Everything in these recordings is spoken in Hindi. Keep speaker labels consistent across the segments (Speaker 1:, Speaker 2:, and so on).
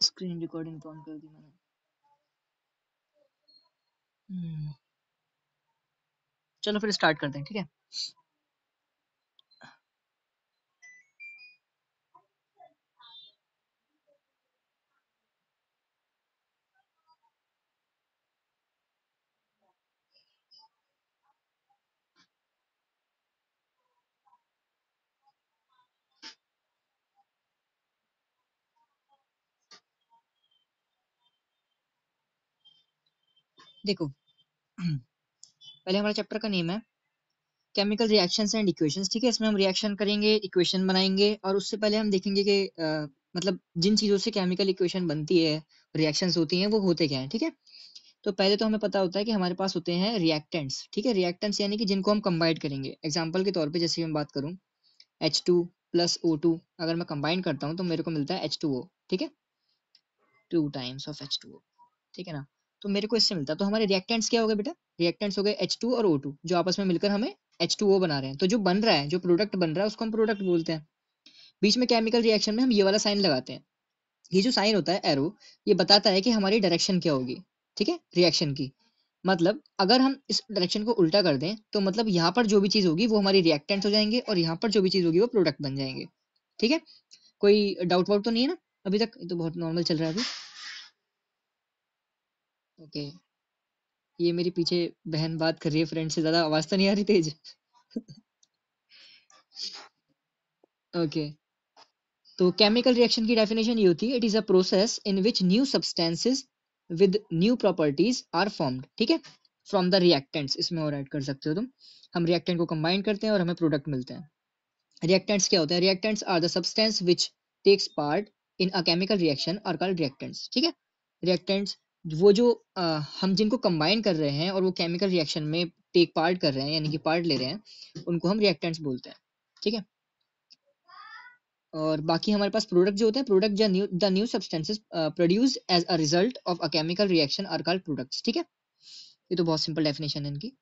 Speaker 1: स्क्रीन रिकॉर्डिंग तो ऑन कर दी मैंने। चलो फिर स्टार्ट करते हैं, ठीक है। देखो पहले हमारा चैप्टर का नेम है केमिकल रिएक्शंस एंड इक्वेशंस, ठीक है। इसमें हम रिएक्शन करेंगे, इक्वेशन बनाएंगे, और उससे पहले हम देखेंगे कि मतलब जिन चीजों से केमिकल इक्वेशन बनती है, रिएक्शंस होती हैं, वो होते क्या हैं, ठीक है। तो पहले तो हमें पता होता है कि हमारे पास होते हैं रिएक्टेंट्स, ठीक है। रिएक्टेंट्स यानी कि जिनको हम कंबाइन करेंगे। एग्जांपल के तौर पे जैसे मैं बात करूं H2 प्लस O2, अगर मैं कंबाइन करता हूं तो मेरे को मिलता है H2O, ठीक है, 2 टाइम्स ऑफ H2O, ठीक है ना। तो मेरे को इससे मिलता है, तो हमारे रिएक्टेंट्स क्या हो गए बेटा, रिएक्टेंट्स हो गए H2 और O2 जो आपस में मिलकर हमें H2O बना रहे हैं। तो जो बन रहा है, जो प्रोडक्ट बन रहा है, उसको हम प्रोडक्ट बोलते हैं। बीच में केमिकल रिएक्शन में हम ये वाला साइन लगाते हैं। ये जो साइन होता है एरो, ये बताता है कि हमारी डायरेक्शन क्या होगी, ठीक है, रिएक्शन की। मतलब अगर हम इस डायरेक्शन को उल्टा कर दें तो मतलब यहाँ पर जो भी चीज होगी वो हमारी रिएक्टेंट हो जाएंगे, और यहाँ पर जो भी चीज होगी वो प्रोडक्ट बन जाएंगे, ठीक है। कोई डाउट वाउट तो नहीं है ना अभी तक? ये तो बहुत नॉर्मल चल रहा है अभी। ओके, ये मेरी पीछे बहन बात कर रही है फ्रेंड से, ज्यादा आवाज तो नहीं आ रही तेज? ओके, तो केमिकल रिएक्शन की डेफिनेशन ये होती है, it is a process in which new substances with new properties are formed, ठीक है, फ्रॉम द रिएक्टेंट्स। इसमें और ऐड कर सकते हो तुम। हम रिएक्टेंट को कंबाइन करते हैं और हमें प्रोडक्ट मिलते हैं। रिएक्टेंट्स क्या होते हैं? Reactants are the substance which takes part in a chemical reaction are called reactants, ठीक है। रिएक्टेंट्स वो जो हम जिनको कंबाइन कर रहे हैं और वो केमिकल रिएक्शन में टेक पार्ट कर रहे हैं, यानी कि पार्ट ले रहे हैं, उनको हम रिएक्टेंट्स बोलते हैं, ठीक है। और बाकी हमारे पास प्रोडक्ट जो होते हैं, product the new substances produce as a result of a chemical reaction are called products, ठीक है। ये तो बहुत सिंपल डेफिनेशन है इनकी।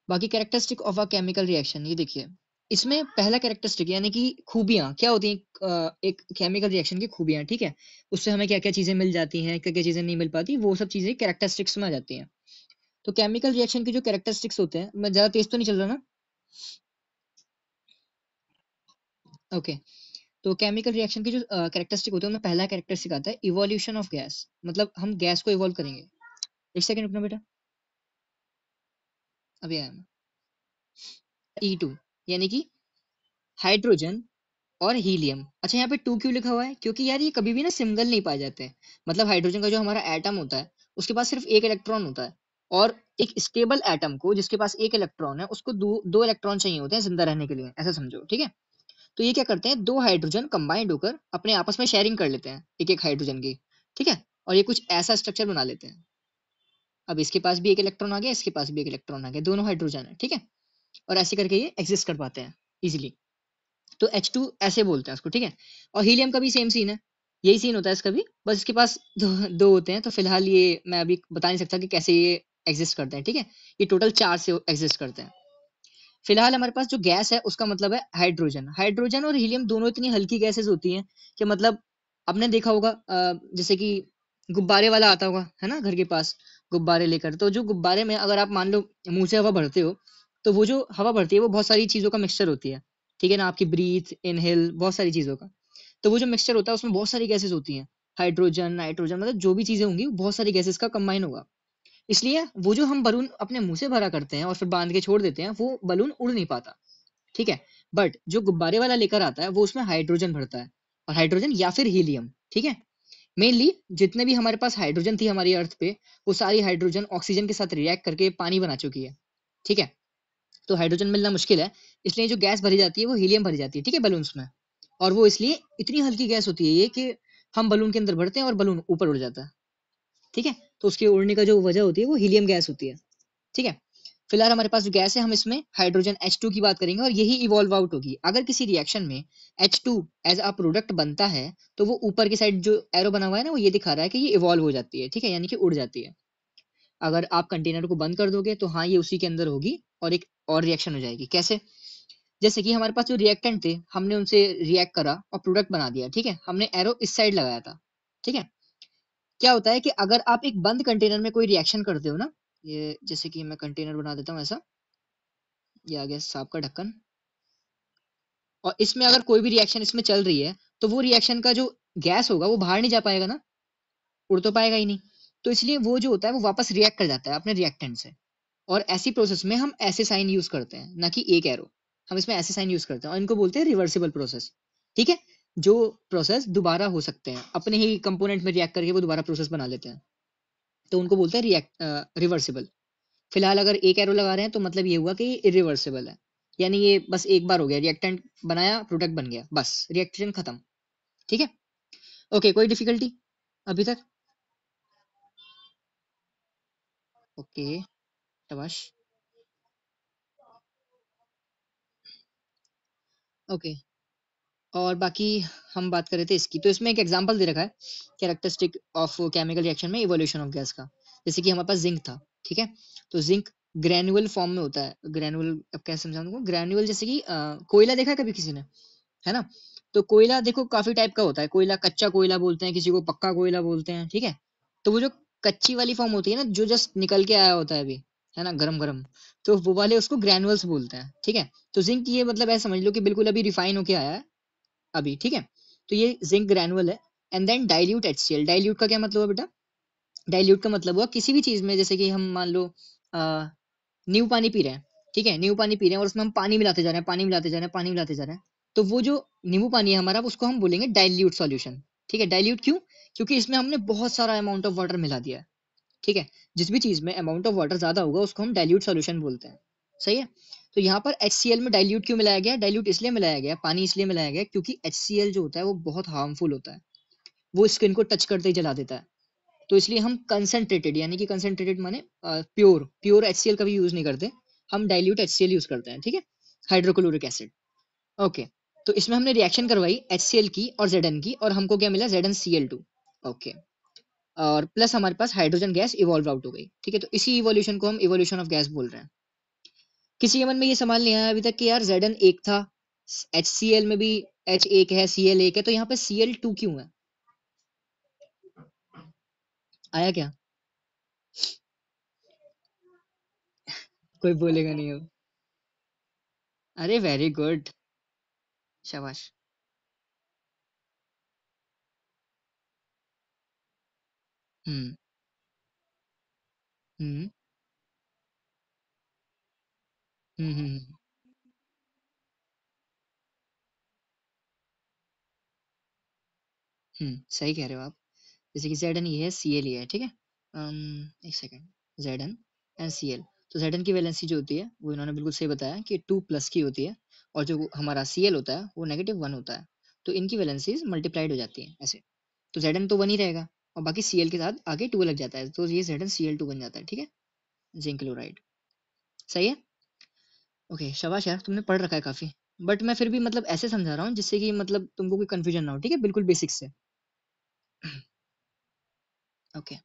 Speaker 1: बाकी characteristic of a chemical reaction, ये देखिए, इसमें पहला कैरेक्टरिस्टिक यानी कि खूबियां क्या होती हैं, एक केमिकल रिएक्शन की खूबियां, ठीक है। उससे हमें क्या क्या चीजें मिल जाती हैं, क्या क्या चीजें नहीं मिल पाती, वो सब चीजें कैरेक्टरिस्टिक्स में आ जाती हैं। तो केमिकल रिएक्शन के जो कैरेक्टरिस्टिक्स होते हैं, मैं ज्यादा तेज तो नहीं चल रहा ना? ओके, तो केमिकल रिएक्शन के जो कैरेक्टरिस्टिक होते हैं, उनमें पहला कैरेक्टरिस्टिक आता है इवोल्यूशन ऑफ गैस। मतलब हम गैस को इवॉल्व करेंगे। एक सेकंड रुकना बेटा, अभी आया मैं। E2 यानी कि हाइड्रोजन और हीलियम। अच्छा, यहाँ पे 2 क्यों लिखा हुआ है? क्योंकि यार ये कभी भी ना सिंगल नहीं पाए जाते हैं। मतलब हाइड्रोजन का जो हमारा एटम होता है, उसके पास सिर्फ एक इलेक्ट्रॉन होता है, और एक स्टेबल एटम को जिसके पास एक इलेक्ट्रॉन है, उसको दो इलेक्ट्रॉन चाहिए होते हैं जिंदा रहने के लिए, ऐसा समझो, ठीक है। तो ये क्या करते हैं, दो हाइड्रोजन कंबाइंड होकर अपने आपस में शेयरिंग कर लेते हैं एक एक हाइड्रोजन की, ठीक है। और ये कुछ ऐसा स्ट्रक्चर बना लेते हैं। अब इसके पास भी एक इलेक्ट्रॉन आ गया, इसके पास भी एक इलेक्ट्रॉन आ गया, दोनों हाइड्रोजन है, ठीक है। और ऐसे करके ये एग्जिस्ट कर पाते हैं इजिली। तो H2 ऐसे बोलते हैं उसको, ठीक है। और हीलियम का भी सेम सीन है, यही सीन होता है इसका भी, बस इसके पास दो होते हैं। तो फिलहाल ये मैं अभी बता नहीं सकता कि कैसे ये एग्जिस्ट करते हैं, ठीक है। ये टोटल 4 से एग्जिस्ट करते हैं। फिलहाल हमारे पास जो गैस है उसका मतलब है हाइड्रोजन। हाइड्रोजन और हीलियम दोनों इतनी हल्की गैसेस होती हैं कि मतलब आपने देखा होगा, जैसे कि गुब्बारे वाला आता होगा, है ना, घर के पास गुब्बारे लेकर। तो जो गुब्बारे में अगर आप मान लो मुंह से हवा भरते हो, तो वो जो हवा भरती है वो बहुत सारी चीजों का मिक्सचर होती है, ठीक है ना, आपकी ब्रीथ इनहेल बहुत सारी चीजों का। तो वो जो मिक्सचर होता है उसमें बहुत सारी गैसेस होती हैं, हाइड्रोजन नाइट्रोजन, मतलब जो भी चीजें होंगी बहुत सारी गैसेस का कंबाइन होगा। इसलिए वो जो हम बलून अपने मुंह से भरा करते हैं और फिर बांध के छोड़ देते हैं, वो बलून उड़ नहीं पाता, ठीक है। बट जो गुब्बारे वाला लेकर आता है वो उसमें हाइड्रोजन भरता है, और हाइड्रोजन या फिर हीलियम, ठीक है। मेनली जितने भी हमारे पास हाइड्रोजन थी हमारी अर्थ पे, वो सारी हाइड्रोजन ऑक्सीजन के साथ रिएक्ट करके पानी बना चुकी है, ठीक है। तो हाइड्रोजन मिलना मुश्किल है, इसलिए जो गैस भरी जाती है वो हीलियम भरी जाती है, ठीक है, बलून्स में। और वो इसलिए इतनी हल्की गैस होती है ये कि हम बलून के अंदर भरते हैं और बलून ऊपर उड़ जाता है, ठीक है। तो उसके उड़ने का जो वजह होती है वो हीलियम गैस होती है, ठीक है। फिलहाल हमारे पास जो गैस है, हम इसमें हाइड्रोजन H2 की बात करेंगे, और यही इवॉल्व आउट होगी। अगर किसी रिएक्शन में H2 एज अ प्रोडक्ट बनता है, तो वो ऊपर की साइड जो एरो बना हुआ है ना, वो ये दिखा रहा है कि ये इवॉल्व हो जाती है, ठीक है, यानी कि उड़ जाती है। अगर आप कंटेनर को बंद कर दोगे तो हाँ, ये उसी के अंदर होगी, और एक और रिएक्शन हो जाएगी। कैसे? जैसे कि हमारे पास जो रिएक्टेंट थे, हमने उनसे रिएक्ट करा और प्रोडक्ट बना दिया, ठीक है। हमने एरो इस साइड लगाया था, ठीक है। क्या होता है कि अगर आप एक बंद कंटेनर में कोई रिएक्शन करते हो ना, ये जैसे कि मैं कंटेनर बना देता हूँ ऐसा, ये आ गया सांप का ढक्कन, और इसमें अगर कोई भी रिएक्शन इसमें चल रही है, तो वो रिएक्शन का जो गैस होगा वो बाहर नहीं जा पाएगा ना, उड़ तो पाएगा ही नहीं। तो इसलिए वो जो होता है वो वापस रिएक्ट कर जाता है अपने रिएक्टेंट से। और ऐसी प्रोसेस में हम ऐसे साइन यूज करते हैं, ना कि एक एरो। हम इसमें ऐसे साइन यूज करते हैं और इनको बोलते हैं रिवर्सिबल प्रोसेस। ठीक है, जो प्रोसेस दोबारा हो सकते हैं, अपने ही कंपोनेंट में रिएक्ट करके वो दोबारा प्रोसेस बना लेते हैं, तो उनको बोलते हैं रिएक्ट रिवर्सिबल। फिलहाल अगर एक एरो लगा रहे हैं तो मतलब ये हुआ कि ये इरिवर्सिबल है, यानी ये बस एक बार हो गया, रिएक्टेंट बनाया, प्रोडक्ट बन गया, बस रिएक्शन खत्म। ठीक है। ओके, कोई डिफिकल्टी अभी तक? ओके, शाबाश। ओके, और बाकी हम बात कर रहे थे इसकी, तो इसमें एक एग्जांपल दे रखा है कैरेक्टरिस्टिक ऑफ केमिकल रिएक्शन में इवोल्यूशन ऑफ गैस का। जैसे कि हमारे पास जिंक था, ठीक है, तो जिंक ग्रेन्युअल फॉर्म में होता है। ग्रेन्युअल अब कैसे समझाऊं तुमको, ग्रेन्युअल जैसे कि कोयला देखा है कभी किसी ने, है ना? तो कोयला देखो काफी टाइप का होता है, कोयला कच्चा कोयला बोलते हैं, किसी को पक्का कोयला बोलते हैं, ठीक है। तो वो जो कच्ची वाली फॉर्म होती है ना, जो जस्ट निकल के आया होता है अभी, है ना, गरम गरम, तो वो वाले उसको ग्रैनुअल्स बोलते हैं, ठीक है। तो जिंक ये मतलब ऐसा समझ लो कि बिल्कुल अभी रिफाइन होके आया है अभी, ठीक है। तो ये जिंक ग्रैनुअल है। And then dilute HCl, dilute का क्या मतलब है बेटा? डाइल्यूट का मतलब हुआ किसी भी चीज में, जैसे कि हम मान लो नींबू पानी पी रहे हैं, ठीक है, नींबू पानी पी रहे हैं और उसमें हम पानी मिलाते जा रहे हैं, पानी मिलाते जा रहे हैं, पानी मिलाते जा रहे हैं, तो वो जो नींबू पानी है हमारा, उसको हम बोलेंगे डाइल्यूट सॉल्यूशन। ठीक है, डाइल्यूट क्यों? क्योंकि इसमें हमने बहुत सारा अमाउंट ऑफ वाटर मिला दिया है। ठीक है, जिस भी चीज में अमाउंट ऑफ वाटर ज्यादा होगा उसको हम डाइल्यूट सॉल्यूशन बोलते हैं। सही है। तो यहाँ पर HCl में डाइल्यूट क्यों मिलाया गया? डाइल्यूट इसलिए मिलाया गया, पानी इसलिए मिलाया गया क्योंकि HCl जो होता है वो बहुत हार्मफुल होता है, वो स्किन को टच करते ही जला देता है। तो इसलिए हम कंसंट्रेटेड, यानी कि कंसंट्रेटेड माने प्योर प्योर HCl कभी यूज नहीं करते, हम डाइल्यूट HCl यूज करते हैं, ठीक है, हाइड्रोक्लोरिक एसिड। ओके, तो इसमें हमने रिएक्शन करवाई HCl की और Zn की, और हमको क्या मिला? ZnCl2। ओके, और प्लस हमारे पास हाइड्रोजन गैस इवॉल्व आउट हो गई, ठीक है। तो इसी इवोल्यूशन को हम इवोल्यूशन ऑफ गैस बोल रहे हैं। किसी के मन में ये सवाल नहीं आया अभी तक कि यार Zn एक था, HCl में भी H एक है, Cl एक है, तो यहाँ पे Cl2 क्यों है? आया क्या? कोई बोलेगा नहीं अब। अरे वेरी गुड, शाबाश। हम्म, हम्म, हम्म। सही कह रहे हो आप। जैसे कि Zn ये है, Cl ये है, ठीक है। एक सेकेंड, Zn एंड Cl, तो Zn की वैलेंसी जो होती है वो इन्होंने बिल्कुल सही बताया कि 2+ की होती है, और जो हमारा Cl होता है वो -1 होता है। तो इनकी वैलेंसीज मल्टीप्लाइड हो जाती है ऐसे, तो Zn तो 1 ही रहेगा, और बाकी Cl के साथ आगे 2 लग जाता है, तो ये ZnCl2 बन जाता है, ठीक है, जिंक क्लोराइड। सही है। ओके, शाबाश यार, तुमने पढ़ रखा है काफी। बट मैं फिर भी मतलब ऐसे समझा रहा हूँ जिससे कि मतलब तुमको कोई कंफ्यूजन ना हो, ठीक है, बिल्कुल बेसिक से। Okay,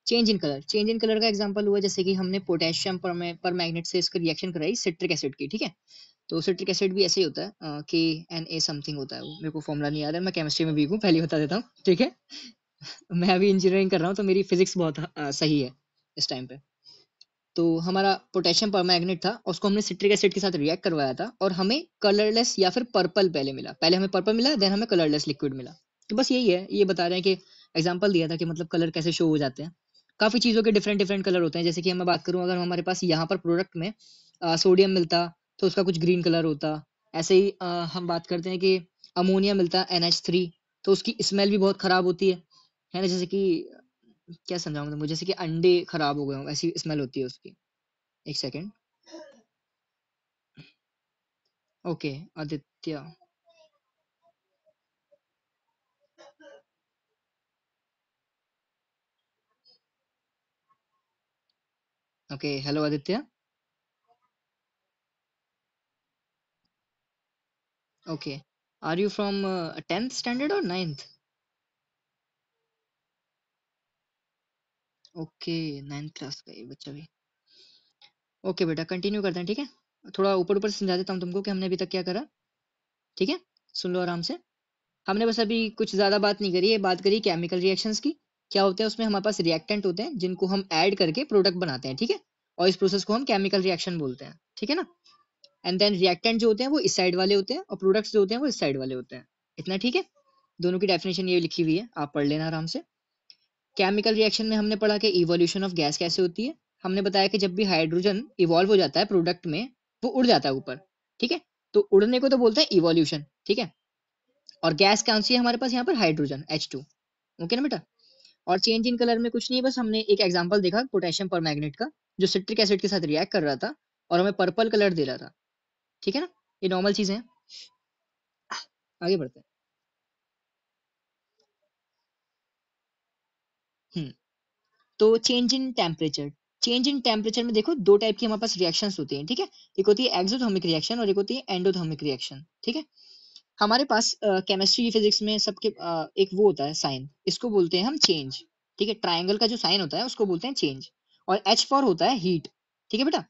Speaker 1: change in colour, change in colour का एग्जांपल हुआ जैसे कि हमने पोटेशियम पर मैग्नेट से इसकी रिएक्शन कराई सिट्रिक एसिड की, ठीक है। तो सिट्रिक एसिड भी ऐसे ही होता है, KNA समथिंग होता है, वो मेरे को फॉर्मूला नहीं याद है, मैं केमिस्ट्री में वीक हूँ, पहले ही बता देता हूँ, ठीक है। मैं अभी इंजीनियरिंग कर रहा हूँ तो मेरी फिजिक्स बहुत सही है इस टाइम पे। तो हमारा पोटेशियम परमैंगनेट था, उसको हमने सिट्रिक एसिड के साथ रिएक्ट करवाया था, और हमें कलरलेस या फिर पर्पल पहले मिला, पहले हमें पर्पल मिला, देन हमें कलरलेस लिक्विड मिला। तो बस यही है, ये बता रहे हैं कि एग्जांपल दिया था कि मतलब कलर कैसे शो हो जाते हैं। काफी चीजों के डिफरेंट डिफरेंट कलर होते हैं, जैसे कि मैं बात करूं, अगर हमारे पास यहाँ पर प्रोडक्ट में सोडियम मिलता तो उसका कुछ ग्रीन कलर होता। ऐसे ही हम बात करते हैं कि अमोनिया मिलता NH3, तो उसकी स्मेल भी बहुत खराब होती है ना, जैसे कि क्या समझाऊं तुमको, जैसे कि अंडे खराब हो गए हों ऐसी स्मेल होती है उसकी। एक second. Okay, Aditya. Okay, hello Aditya. Okay, are you from 10th standard और 9th? ओके, 9th क्लास का ये बच्चा भी। ओके बेटा, कंटिन्यू करते हैं, ठीक है। थोड़ा ऊपर ऊपर से समझा देता हूँ तुमको कि हमने अभी तक क्या करा, ठीक है। सुन लो आराम से। हमने बस अभी कुछ ज्यादा बात नहीं करी है, बात करी केमिकल रिएक्शंस की, क्या होते हैं उसमें, हमारे पास रिएक्टेंट होते हैं जिनको हम ऐड करके प्रोडक्ट बनाते हैं, ठीक है, और इस प्रोसेस को हम केमिकल रिएक्शन बोलते हैं, ठीक है ना। एंड देन रिएक्टेंट जो होते हैं वो इस साइड वाले होते हैं, और प्रोडक्ट्स जो होते हैं वो इस साइड वाले होते हैं। इतना ठीक है। दोनों की डेफिनेशन ये लिखी हुई है, आप पढ़ लेना आराम से। केमिकल रिएक्शन में हमने पढ़ा कि इवोल्यूशन ऑफ गैस कैसे होती है। हमने बताया कि जब भी हाइड्रोजन इवॉल्व हो जाता है प्रोडक्ट में, वो उड़ जाता है ऊपर, ठीक है। तो उड़ने को तो बोलते हैं इवोल्यूशन, ठीक है। और गैस कौन सी है हमारे पास यहाँ पर, हाइड्रोजन H2। ओके ना बेटा। और चेंज इन कलर में कुछ नहीं है, बस हमने एक एग्जांपल देखा पोटेशियम परमैंगनेट का, जो सिट्रिक एसिड के साथ रिएक्ट कर रहा था और हमें पर्पल कलर दे रहा था, ठीक है ना। ये नॉर्मल चीजें हैं। आगे बढ़ते हैं। तो change in temperature, change in temperature में देखो दो टाइप की हमारे पास रिएक्शंस होती हैं, ठीक है। एक होती है एक्सोथर्मिक रिएक्शन और एक होती है एंडोथर्मिक रिएक्शन, ठीक है। हमारे पास केमिस्ट्री फिजिक्स में सबके एक वो होता है साइन, इसको बोलते हैं हम चेंज, ठीक है। ट्रायंगल का जो साइन होता है उसको बोलते हैं चेंज। और H फॉर होता है हीट, ठीक है बेटा।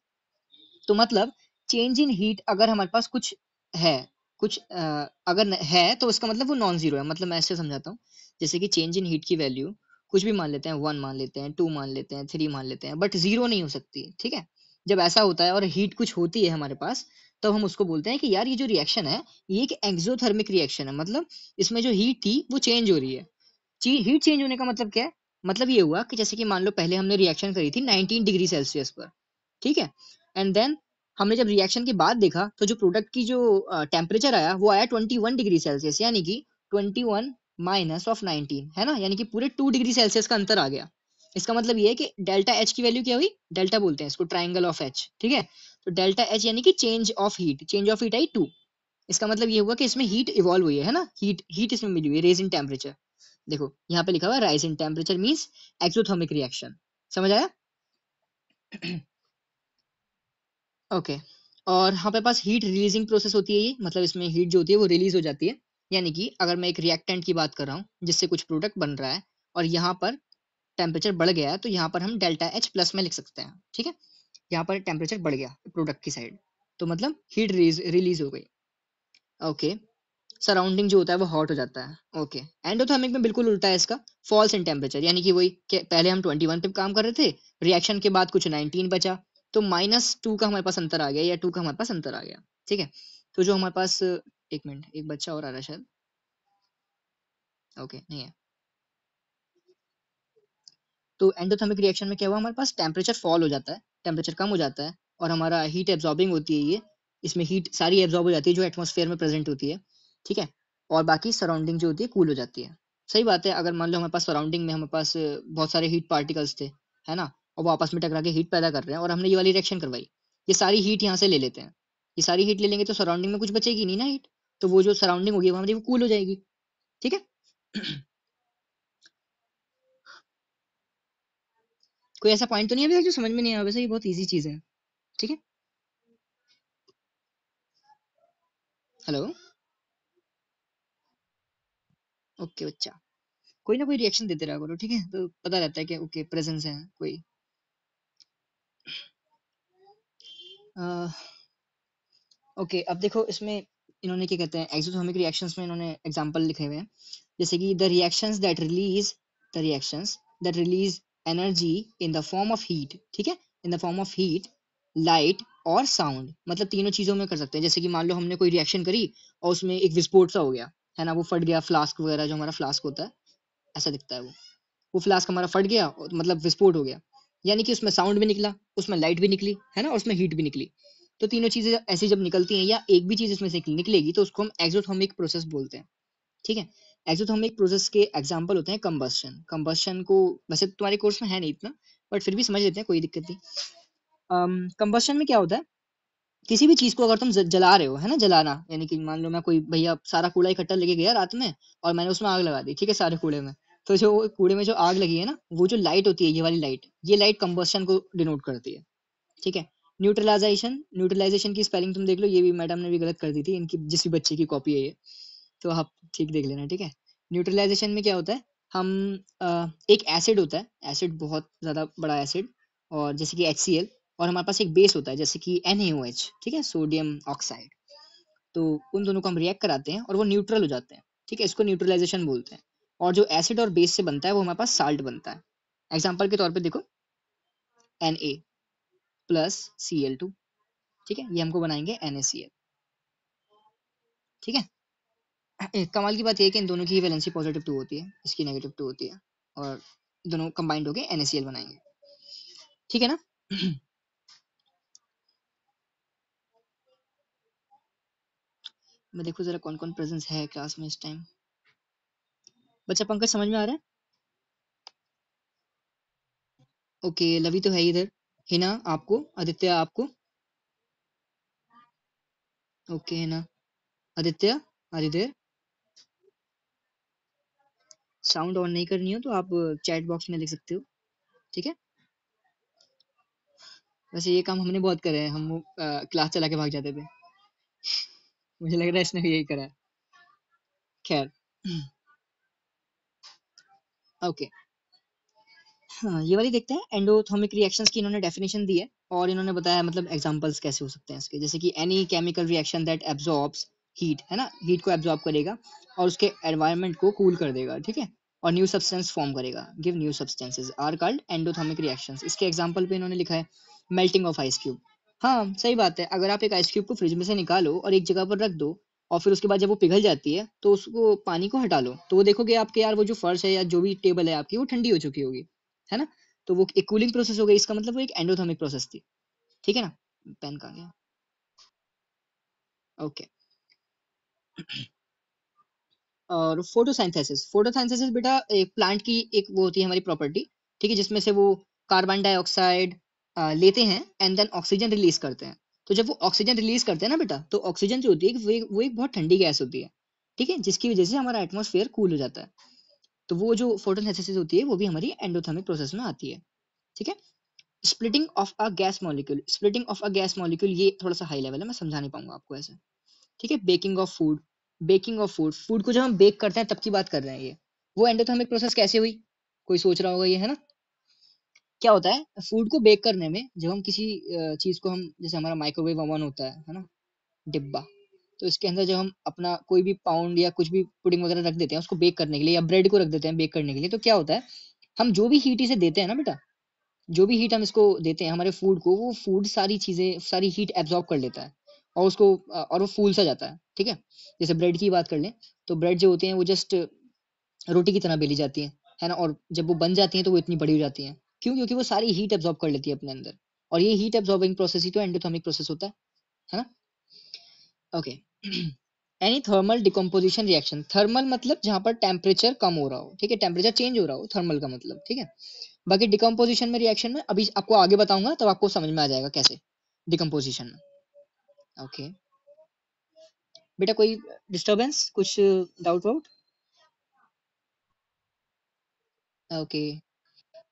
Speaker 1: तो मतलब चेंज इन हीट अगर हमारे पास कुछ है, कुछ अगर है तो उसका मतलब वो नॉन जीरो है। मतलब मैं ऐसे समझाता हूँ, जैसे कि चेंज इन हीट की वैल्यू कुछ भी मान लेते हैं, 1 मान लेते हैं, 2 मान लेते हैं, 3 मान लेते हैं, बट जीरो नहीं हो सकती, ठीक है। जब ऐसा होता है और हीट कुछ होती है हमारे पास, तब हम उसको बोलते हैं कि यार ये जो रिएक्शन है ये एक एक्सोथर्मिक रिएक्शन है। मतलब इसमें जो हीट थी वो चेंज हो रही है। हीट चेंज होने का मतलब क्या है, मतलब ये हुआ कि जैसे कि मान लो पहले हमने रिएक्शन करी थी 19 डिग्री सेल्सियस पर, ठीक है। एंड देन हमने जब रिएक्शन के बाद देखा तो जो प्रोडक्ट की जो टेम्परेचर आया वो आया 21 डिग्री सेल्सियस, यानी कि 21 माइनस ऑफ 19, है ना, यानी कि पूरे 2 डिग्री सेल्सियस का अंतर आ गया। इसका मतलब ये है कि डेल्टा एच की वैल्यू क्या हुई, डेल्टा बोलते हैं इसको, ट्राइंगल ऑफ एच, ठीक है। तो डेल्टा एच यानी कि change of heat, change of heat I 2। इसका मतलब ये हुआ कि इसमें हीट इवॉल्व हुई है ना, हीट हीट इसमें मिली हुई है, रेज इन टेम्परेचर। देखो यहाँ पे लिखा हुआ है rise in temperature means exothermic reaction. समझ आया। ओके। और यहाँ पे पास हीट रिलीजिंग प्रोसेस होती है ये, मतलब इसमें हीट जो होती है वो रिलीज हो जाती है। यानी कि अगर मैं एक रिएक्टेंट की बात कर रहा हूँ जिससे कुछ प्रोडक्ट बन रहा है, और यहाँ पर टेम्परेचर बढ़ गया है, तो यहाँ पर हम डेल्टा एच प्लस में लिख सकते हैं, ठीक है। यहाँ पर टेम्परेचर बढ़ गया प्रोडक्ट की साइड, तो मतलब हीट रिलीज रिलीज हो गई। ओके। सराउंडिंग जो होता है वो हॉट हो जाता है। ओके। एंडोथर्मिक में बिल्कुल उल्टा है इसका, फॉल्स इन टेम्परेचर, यानी कि वही कि पहले हम 21 पे काम कर रहे थे, रिएक्शन के बाद कुछ 19 बचा, तो -2 का हमारे पास अंतर आ गया, या 2 का हमारे पास अंतर आ गया, ठीक है। तो जो हमारे पास, एक मिनट, एक बच्चा और आ रहा है शायद। ओके, नहीं है। तो एंडोथर्मिक रिएक्शन में क्या हुआ, हमारे पास टेम्परेचर फॉल हो जाता है, टेम्परेचर कम हो जाता है, और हमारा हीट एब्जॉर्बिंग होती है ये, इसमें हीट सारी एब्जॉर्ब हो जाती है जो एटमॉस्फेयर में प्रेजेंट होती है, ठीक है। और बाकी सराउंडिंग जो होती है कूल हो जाती है। सही बात है। अगर मान लो हमारे पास सराउंडिंग में हमारे पास बहुत सारे हीट पार्टिकल्स थे, है ना, और वो आपस में टकरा के हीट पैदा कर रहे हैं, और हमने ये वाली रिएक्शन करवाई, ये सारी हीट यहाँ से ले लेते हैं, ये सारी हीट ले लेंगे तो सराउंडिंग में कुछ बचेगी नहीं ना हीट, तो वो जो सराउंडिंग होगी वो हमारी वो कूल हो जाएगी, ठीक है। कोई ऐसा पॉइंट तो नहीं है अभी तक जो समझ में नहीं आया, वैसे ये बहुत ईजी चीज है, ठीक है। हेलो। ओके बच्चा, कोई ना कोई रिएक्शन देते रहा करो, ठीक है, तो पता रहता है कि ओके प्रेजेंस है कोई। ओके, अब देखो इसमें इन्होंने क्या कहते हैं, एक्सोथर्मिक रिएक्शंस में इन्होंने एग्जांपल लिखे हुए हैं, जैसे कि the reactions that release energy in the form of heat, ठीक है, in the form of heat, light और साउंड, मतलब तीनों चीजों में कर सकते हैं। जैसे कि मान लो हमने कोई रिएक्शन करी और उसमें एक विस्फोट सा हो गया, है ना, वो फट गया, फ्लास्क वगैरह जो हमारा फ्लास्क होता है, ऐसा दिखता है वो फ्लास्क हमारा फट गया, मतलब विस्फोट हो गया, यानी कि उसमें साउंड भी निकला, उसमें लाइट भी निकली, है ना, और उसमें हीट भी निकली। तो तीनों चीजें ऐसी जब निकलती हैं, या एक भी चीज इसमें से निकलेगी, तो उसको हम एक्सोथर्मिक प्रोसेस बोलते हैं, ठीक है। एक्सोथर्मिक प्रोसेस के एग्जांपल होते हैं कंबस्शन। कंबस्शन को वैसे तुम्हारे कोर्स में है नहीं इतना, बट फिर भी समझ लेते हैं, कोई दिक्कत नहीं। कंबस्शन में क्या होता है, किसी भी चीज को अगर तुम जला रहे हो, है ना, जलाना, यानी कि मान लो मैं कोई भैया सारा कूड़ा इकट्ठा लेके गया रात में, और मैंने उसमें आग लगा दी, ठीक है, सारे कूड़े में। तो जो कूड़े में जो आग लगी है ना, वो जो लाइट होती है, ये वाली लाइट, ये लाइट कंबस्शन को डिनोट करती है, ठीक है। न्यूट्रलाइजेशन, न्यूट्रलाइजेशन की स्पेलिंग तुम देख लो, ये भी मैडम ने भी गलत कर दी थी, इनकी जिस भी बच्चे की कॉपी है ये, तो आप ठीक देख लेना, ठीक है। न्यूट्रलाइजेशन में क्या होता है, हम एक एसिड होता है, एसिड बहुत ज्यादा बड़ा एसिड, और जैसे कि HCl, और हमारे पास एक बेस होता है जैसे कि NaOH, ठीक है, सोडियम ऑक्साइड। तो उन दोनों को हम रिएक्ट कराते हैं और वो न्यूट्रल हो जाते हैं, ठीक है, इसको न्यूट्रलाइजेशन बोलते हैं। और जो एसिड और बेस से बनता है वो हमारे पास साल्ट बनता है। एग्जाम्पल के तौर पे देखो, Na+Cl2, ठीक है, ये हमको बनाएंगे NaCl। ठीक है। कमाल की बात यह है कि इन दोनों की वैलेंसी +2 होती है, इसकी -2 होती है, और दोनों कंबाइंड होके NaCl बनाएंगे। ठीक है ना। मैं देखो जरा कौन कौन प्रेजेंस है क्लास में इस टाइम। बच्चा पंकज समझ में आ रहा है? ओके, लवी तो है ही इधर। हिना आपको, आदित्य आपको। Okay Hina, Aditya Aditya. Sound on नहीं करनी हो तो आप चैट बॉक्स में लिख सकते हो। ठीक है। वैसे ये काम हमने बहुत करे हैं, हम क्लास चला के भाग जाते थे। मुझे लग रहा है इसने भी यही करा है। खैर। ओके। हाँ, ये वाली देखते हैं। एंडोथर्मिक रिएक्शंस की इन्होंने डेफिनेशन दी है, और इन्होंने बताया मतलब एग्जांपल्स कैसे हो सकते हैं इसके, जैसे कि any chemical reaction that absorbs heat, है ना, हीट को एब्जॉर्ब करेगा और उसके एनवायरनमेंट को कूल कर देगा। ठीक है। और न्यू सब्सटेंस फॉर्म करेगा, give new substances are called endothermic reactions. इसके एग्जांपल पे इन्होंने लिखा है मेल्टिंग ऑफ आइस क्यूब। हाँ सही बात है, अगर आप एक आइस क्यूब को फ्रिज में से निकालो और एक जगह पर रख दो, और फिर उसके बाद जब वो पिघल जाती है तो उसको पानी को हटा लो, तो वो देखोगे आपके यार वो जो फर्श है या जो भी टेबल है आपकी वो ठंडी हो चुकी होगी, है ना। तो वो एक कूलिंग प्रोसेस हो गई, इसका मतलब वो एक एंडोथर्मिक प्रोसेस थी। ठीक है ना। पेन कहाँ गया? ओके। और फोटोसिंथेसिस, फोटोसिंथेसिस बेटा एक प्लांट की एक वो होती है हमारी प्रॉपर्टी, ठीक है, जिसमें से वो कार्बन डाइऑक्साइड लेते हैं एंड देन ऑक्सीजन रिलीज करते हैं। तो जब वो ऑक्सीजन रिलीज करते हैं ना बेटा, तो ऑक्सीजन जो होती है वो एक बहुत ठंडी गैस होती है, ठीक है, जिसकी वजह से हमारा एटमॉस्फेयर कूल हो जाता है। तो वो जो फोटोसिंथेसिस होती है वो भी हमारी एंडोथर्मिक प्रोसेस में आती है। ठीक है। Splitting of a gas molecule, splitting of a gas molecule ये थोड़ा सा हाई लेवल है, मैं समझा नहीं पाऊंगा आपको ऐसे। ठीक है। Baking of food, baking of food, food को जब हम बेक करते हैं तब की बात कर रहे हैं ये। वो एंडोथर्मिक प्रोसेस कैसे हुई, कोई सोच रहा होगा ये, है ना। क्या होता है फूड को बेक करने में, जब हम किसी चीज को हम, जैसे हमारा माइक्रोवेव ओवन होता है ना, डिब्बा, तो इसके अंदर जब हम अपना कोई भी पाउंड या कुछ भी पुडिंग वगैरह रख देते हैं उसको बेक करने के लिए, या ब्रेड को रख देते हैं बेक करने के लिए, तो क्या होता है, हम जो भी हीट इसे देते हैं ना बेटा, जो भी हीट हम इसको देते हैं हमारे फूड को, वो फूड सारी चीजें सारी हीट एब्जॉर्ब कर लेता है, और उसको और वो फूल सा जाता है। ठीक है। जैसे ब्रेड की बात कर लें, तो ब्रेड जो होते हैं वो जस्ट रोटी की तरह बेली जाती है ना, और जब वो बन जाती हैं तो वो इतनी बड़ी हो जाती हैं। क्यों? क्योंकि वो सारी हीट एब्जॉर्ब कर लेती है अपने अंदर, और ये हीट एब्जॉर्बिंग प्रोसेस ही तो एंडोथर्मिक प्रोसेस होता है ना। Okay. Any thermal decomposition reaction, thermal मतलब जहां पर टेम्परेचर कम हो रहा हो, ठीक है, टेम्परेचर चेंज हो रहा हो, थर्मल का मतलब। ठीक है। बाकी डिकम्पोजिशन में रिएक्शन में अभी आपको आगे बताऊंगा, तब आपको समझ में आ जाएगा कैसे डिकम्पोजिशन में। ओके। बेटा कोई डिस्टरबेंस, कुछ डाउट वाउट? ओके।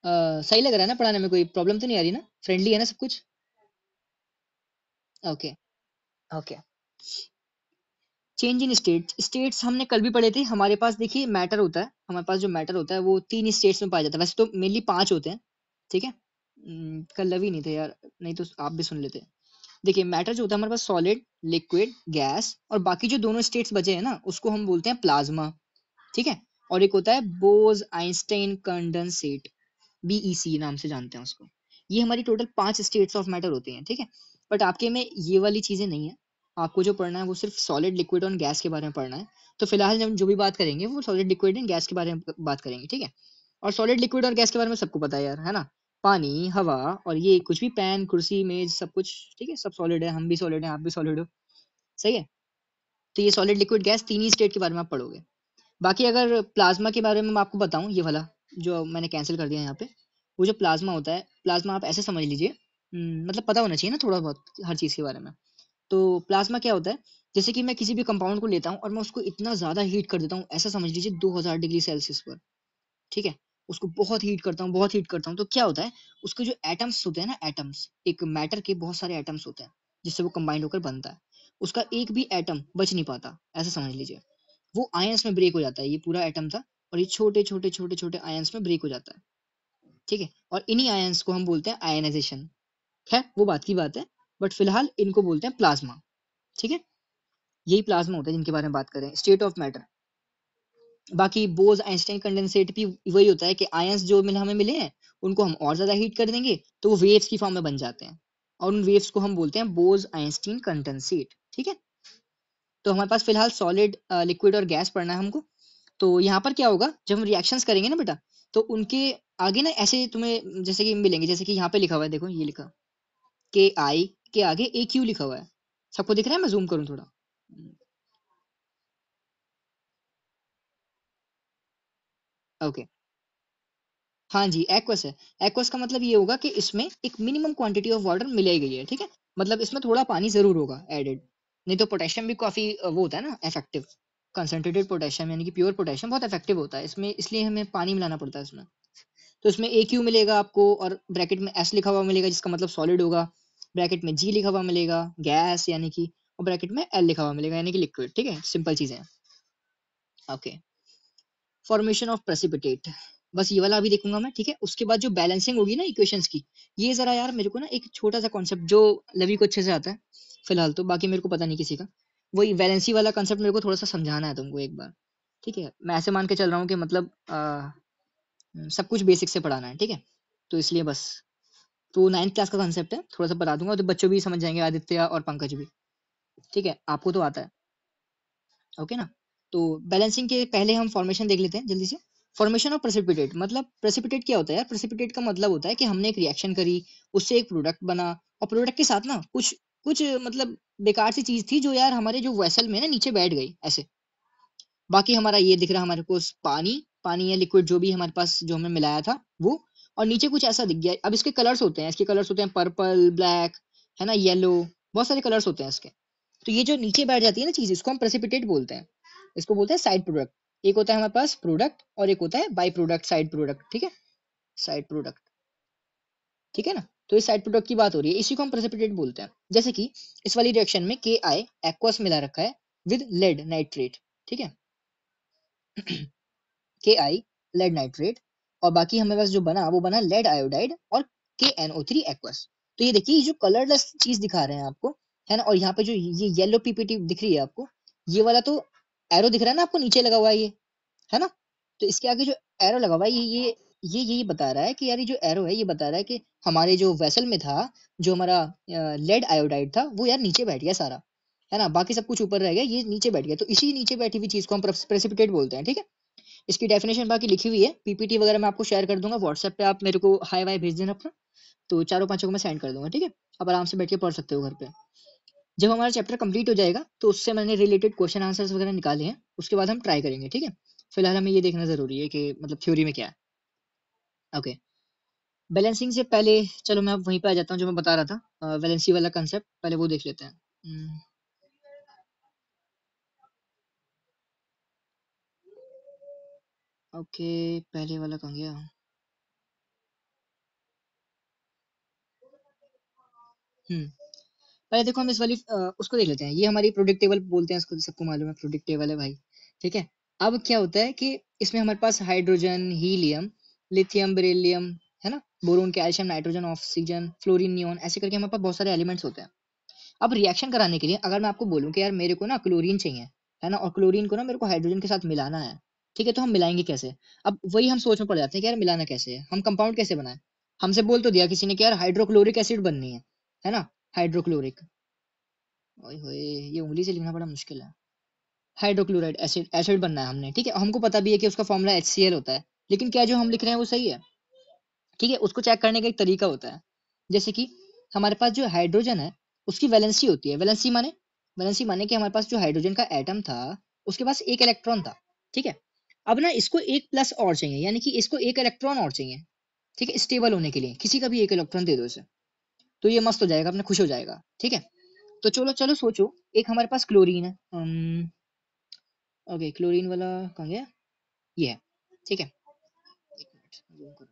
Speaker 1: सही लग रहा है ना पढ़ाने में, कोई प्रॉब्लम तो नहीं आ रही ना, फ्रेंडली है ना सब कुछ? Okay. Okay. Change in state, states हमने कल भी पढ़े थे। हमारे पास देखिए मैटर होता है, हमारे पास जो मैटर होता है वो 3 स्टेट्स में पाया जाता है, वैसे तो मेनली 5 होते हैं। ठीक है। कल लवी नहीं थे यार, नहीं तो आप भी सुन लेते। देखिए मैटर जो होता है हमारे पास सॉलिड, लिक्विड, गैस, और बाकी जो दोनों स्टेट्स बचे हैं ना उसको हम बोलते हैं प्लाज्मा। ठीक है। और एक होता है बोज आइंस्टाइन कंडेंसेट, बीईसी नाम से जानते हैं उसको। ये हमारी टोटल 5 स्टेट्स ऑफ मैटर होती हैं। ठीक है। बट आपके में ये वाली चीजें नहीं है, आपको जो पढ़ना है वो सिर्फ सॉलिड, लिक्विड और गैस के बारे में पढ़ना है। तो फिलहाल हम जो भी बात करेंगे वो सॉलिड, लिक्विड एंड गैस के बारे में बात करेंगे। ठीक है। और सॉलिड, लिक्विड और गैस के बारे में सबको पता है यार, है ना। पानी, हवा, और ये कुछ भी, पेन, कुर्सी, मेज, सब कुछ, ठीक है, सब सॉलिड है, हम भी सॉलिड है, आप भी सॉलिड हो। सही है। तो ये सॉलिड, लिक्विड, गैस तीन ही स्टेट के बारे में आप पढ़ोगे। बाकी अगर प्लाज्मा के बारे में मैं आपको बताऊं, ये वाला जो मैंने कैंसिल कर दिया यहाँ पे, वो जो प्लाज्मा होता है, प्लाज्मा आप ऐसे समझ लीजिए, मतलब पता होना चाहिए ना थोड़ा बहुत हर चीज के बारे में। तो प्लाज्मा क्या होता है, जैसे कि मैं किसी भी कंपाउंड को लेता हूँ और मैं उसको इतना ज्यादा हीट कर देता हूँ, ऐसा समझ लीजिए 2000 डिग्री सेल्सियस पर। ठीक है। उसको बहुत हीट करता हूँ, बहुत हीट करता हूँ, तो क्या होता है, उसके जो एटम्स होते हैं ना, एटम्स, एक मैटर के बहुत सारे एटम्स होते हैं जिससे वो कंबाइंड होकर बनता है, उसका एक भी एटम बच नहीं पाता, ऐसा समझ लीजिए। वो आयंस में ब्रेक हो जाता है, ये पूरा एटम था और ये छोटे छोटे छोटे छोटे आयंस में ब्रेक हो जाता है। ठीक है। और इन्हीं आयंस को हम बोलते हैं आयनाइजेशन। है वो बात की बात है, बट फिलहाल इनको बोलते हैं प्लाज्मा। ठीक है। यही प्लाज्मा होता है जिनके बारे में बात करें, स्टेट ऑफ मैटर। बाकी बोज आइंस्टाइन कंडेंसेट भी वही होता है कि आयंस जो हमें मिले हैं उनको हम और ज्यादा हीट कर देंगे तो वो वेव्स की फॉर्म में बन जाते हैं, और उन वेव्स को हम बोलते हैं बोज आइंस्टीन कंडेंसेट। ठीक है, तो हमारे पास फिलहाल सॉलिड, लिक्विड और गैस पढ़ना है हमको। तो यहाँ पर क्या होगा जब हम रिएक्शंस करेंगे ना बेटा, तो उनके आगे ना ऐसे तुम्हें जैसे कि मिलेंगे, जैसे कि यहाँ पे लिखा हुआ है, देखो ये लिखा के आई के आगे ए क्यू लिखा हुआ है। सबको दिख रहा है? मैं जूम करूँ थोड़ा। ओके, हाँ जी, एक्वस है। एक्वस का मतलब ये होगा कि इसमें एक मिनिमम क्वांटिटी ऑफ वाटर मिलाई गई है। ठीक है, मतलब इसमें थोड़ा पानी जरूर होगा एडेड, नहीं तो पोटेशियम भी काफी वो होता है ना इफेक्टिव। कंसंट्रेटेड पोटेशियम यानी कि प्योर पोटेशियम बहुत इफेक्टिव होता है इसमें, इसलिए हमें पानी मिलाना पड़ता है इसमें। तो इसमें ए क्यू मिलेगा आपको, और ब्रैकेट में एस लिखा हुआ मिलेगा जिसका मतलब सॉलिड होगा, ब्रैकेट में जी लिखा हुआ मिलेगा गैस यानी कि, और ब्रैकेट में एल लिखा हुआ मिलेगा यानी कि लिक्विड। ठीक है, सिंपल चीजें हैं। ओके, फॉर्मेशन ऑफ प्रेसिपिटेट, बस ये वाला अभी देखूंगा मैं। ठीक है, उसके बाद जो बैलेंसिंग होगी ना इक्वेशंस की, ये जरा यार मेरे को ना एक छोटा सा कॉन्सेप्ट जो लवी को अच्छे से आता है फिलहाल, तो बाकी मेरे को पता नहीं किसी का, वही वैलेंसी वाला कॉन्सेप्ट मेरे को थोड़ा सा समझाना है तुमको एक बार। ठीक है, मैं ऐसे मान के चल रहा हूँ कि मतलब सब कुछ बेसिक से पढ़ाना है। ठीक है, तो इसलिए बस, तो 9th क्लास का कॉन्सेप्ट है, थोड़ा सा बता दूंगा तो बच्चों भी समझ जाएंगे, आदित्य और पंकज भी। ठीक है, आपको तो आता है। ओके ना, तो बैलेंसिंग के पहले हम फॉर्मेशन देख लेते हैं जल्दी से। फॉर्मेशन ऑफ प्रेसिपिटेट, मतलब प्रेसिपिटेट क्या होता है यार? प्रेसिपिटेट का मतलब होता है कि हमने एक रिएक्शन करी, उससे एक प्रोडक्ट बना, और प्रोडक्ट के साथ ना कुछ कुछ मतलब बेकार सी चीज थी जो यार हमारे जो वेसल में ना नीचे बैठ गई ऐसे। बाकी हमारा ये दिख रहा है हमारे को पानी, पानी या लिक्विड जो भी हमारे पास जो हमने मिलाया था वो, और नीचे कुछ ऐसा दिख गया। अब इसके कलर्स होते हैं, इसके कलर्स होते हैं पर्पल, ब्लैक, है ना, येलो, बहुत सारे कलर्स होते हैं इसके। तो ये जो नीचे बैठ जाती है ना चीज, इसको हम प्रेसिपिटेट बोलते हैं। इसको बोलते हैं साइड प्रोडक्ट। एक होता है हमारे पास प्रोडक्ट और एक होता है बाई प्रोडक्ट, साइड प्रोडक्ट। ठीक है, साइड प्रोडक्ट। ठीक है ना, तो इस साइड प्रोडक्ट की बात हो रही है, इसी को हम प्रेसिपिटेट बोलते हैं। जैसे कि इस वाली रिएक्शन में के आई एक्वस मिला रखा है विद लेड नाइट्रेट। ठीक है, के आई लेड नाइट्रेट, और बाकी हमें पास जो बना वो बना लेड आयोडाइड और के एन ओ थ्री एक्वस। तो ये देखिए, ये जो कलरलेस चीज दिखा रहे हैं आपको, है ना, और यहाँ पे जो ये येलो पीपीटी दिख रही है आपको, ये वाला तो एरो दिख रहा है ना आपको नीचे लगा हुआ है ये, है ना। तो इसके आगे जो एरो लगा हुआ है, ये बता रहा है कि यार ये जो एरो है ये बता रहा है कि हमारे जो वेसल में था, जो हमारा लेड आयोडाइड था वो यार नीचे बैठ गया सारा, है ना, बाकी सब कुछ ऊपर रह गया, ये नीचे बैठ गया। तो इसी नीचे बैठी हुई चीज को हम प्रेसिपिटेट बोलते हैं। ठीक है, इसकी डेफिनेशन बाकी लिखी हुई है, पीपीटी वगैरह मैं आपको शेयर कर दूंगा व्हाट्सएप पे, आप मेरे को हाई वाई भेज देना अपना, तो चारों पांचों को मैं सेंड कर दूंगा। ठीक है, आप आराम से बैठ के पढ़ सकते हो घर पे। जब हमारा चैप्टर कंप्लीट हो जाएगा तो उससे मैंने रिलेटेड क्वेश्चन आंसर्स वगैरह निकाले हैं, उसके बाद हम ट्राई करेंगे। ठीक है, फिलहाल हमें ये देखना जरूरी है कि मतलब थ्योरी में क्या है। ओके, बैलेंसिंग से पहले चलो मैं अब वहीं पे आ जाता हूँ जो मैं बता रहा था, वैलेंसी वाला कंसेप्ट पहले वो देख लेते हैं। ओके, पहले वाला कहाँ गया? हम्म, पहले देखो हम इस वाली उसको देख लेते हैं, ये हमारी प्रोडिक्ट टेबल बोलते हैं इसको, सबको मालूम है प्रोडिक्ट टेबल है भाई। ठीक है, अब क्या होता है कि इसमें हमारे पास हाइड्रोजन, हीलियम, लिथियम, बेरिलियम, है ना, boron, calcium, nitrogen, oxygen, fluorine, neon, ऐसे करके हमारे पास बहुत सारे एलिमेंट्स होते हैं। अब रिएक्शन कराने के लिए अगर मैं आपको बोलूं कि यार मेरे को ना क्लोरीन चाहिए, है ना, और क्लोरीन को ना मेरे को हाइड्रोजन के साथ मिलाना है, ठीक है, तो हम मिलाएंगे कैसे? अब वही हम सोच में पड़ जाते हैं कि यार मिलाना कैसे है, हम कंपाउंड कैसे बनाए। हमसे बोल तो दिया किसी ने कि यार हाइड्रोक्लोरिक एसिड बननी है ना, हाइड्रोक्लोरिक, ओए होए, ये उंगली से लिखना बड़ा मुश्किल है। हाइड्रोक्लोराइड एसिड, एसिड बनना है हमने, ठीक है, हमको पता भी है कि उसका फॉर्मूला HCl होता है, लेकिन क्या जो हम लिख रहे हैं वो सही है? ठीक है, उसको चेक करने का एक तरीका होता है। जैसे कि हमारे पास जो हाइड्रोजन है उसकी वैलेंसी होती है, वैलेंसी माने कि हमारे पास जो हाइड्रोजन का एटम था उसके पास एक इलेक्ट्रॉन था। ठीक है, अब ना इसको एक प्लस और चाहिए, यानी कि इसको एक इलेक्ट्रॉन और चाहिए। ठीक है, स्टेबल होने के लिए किसी का भी एक इलेक्ट्रॉन दे दो इसे, तो ये मस्त हो जाएगा, अपने खुश हो जाएगा। ठीक है, तो चलो चलो सोचो, एक हमारे पास क्लोरीन है, ओके, क्लोरीन वाला कहाँ गया? ये है। ठीक है, एक मिनट zoom करो।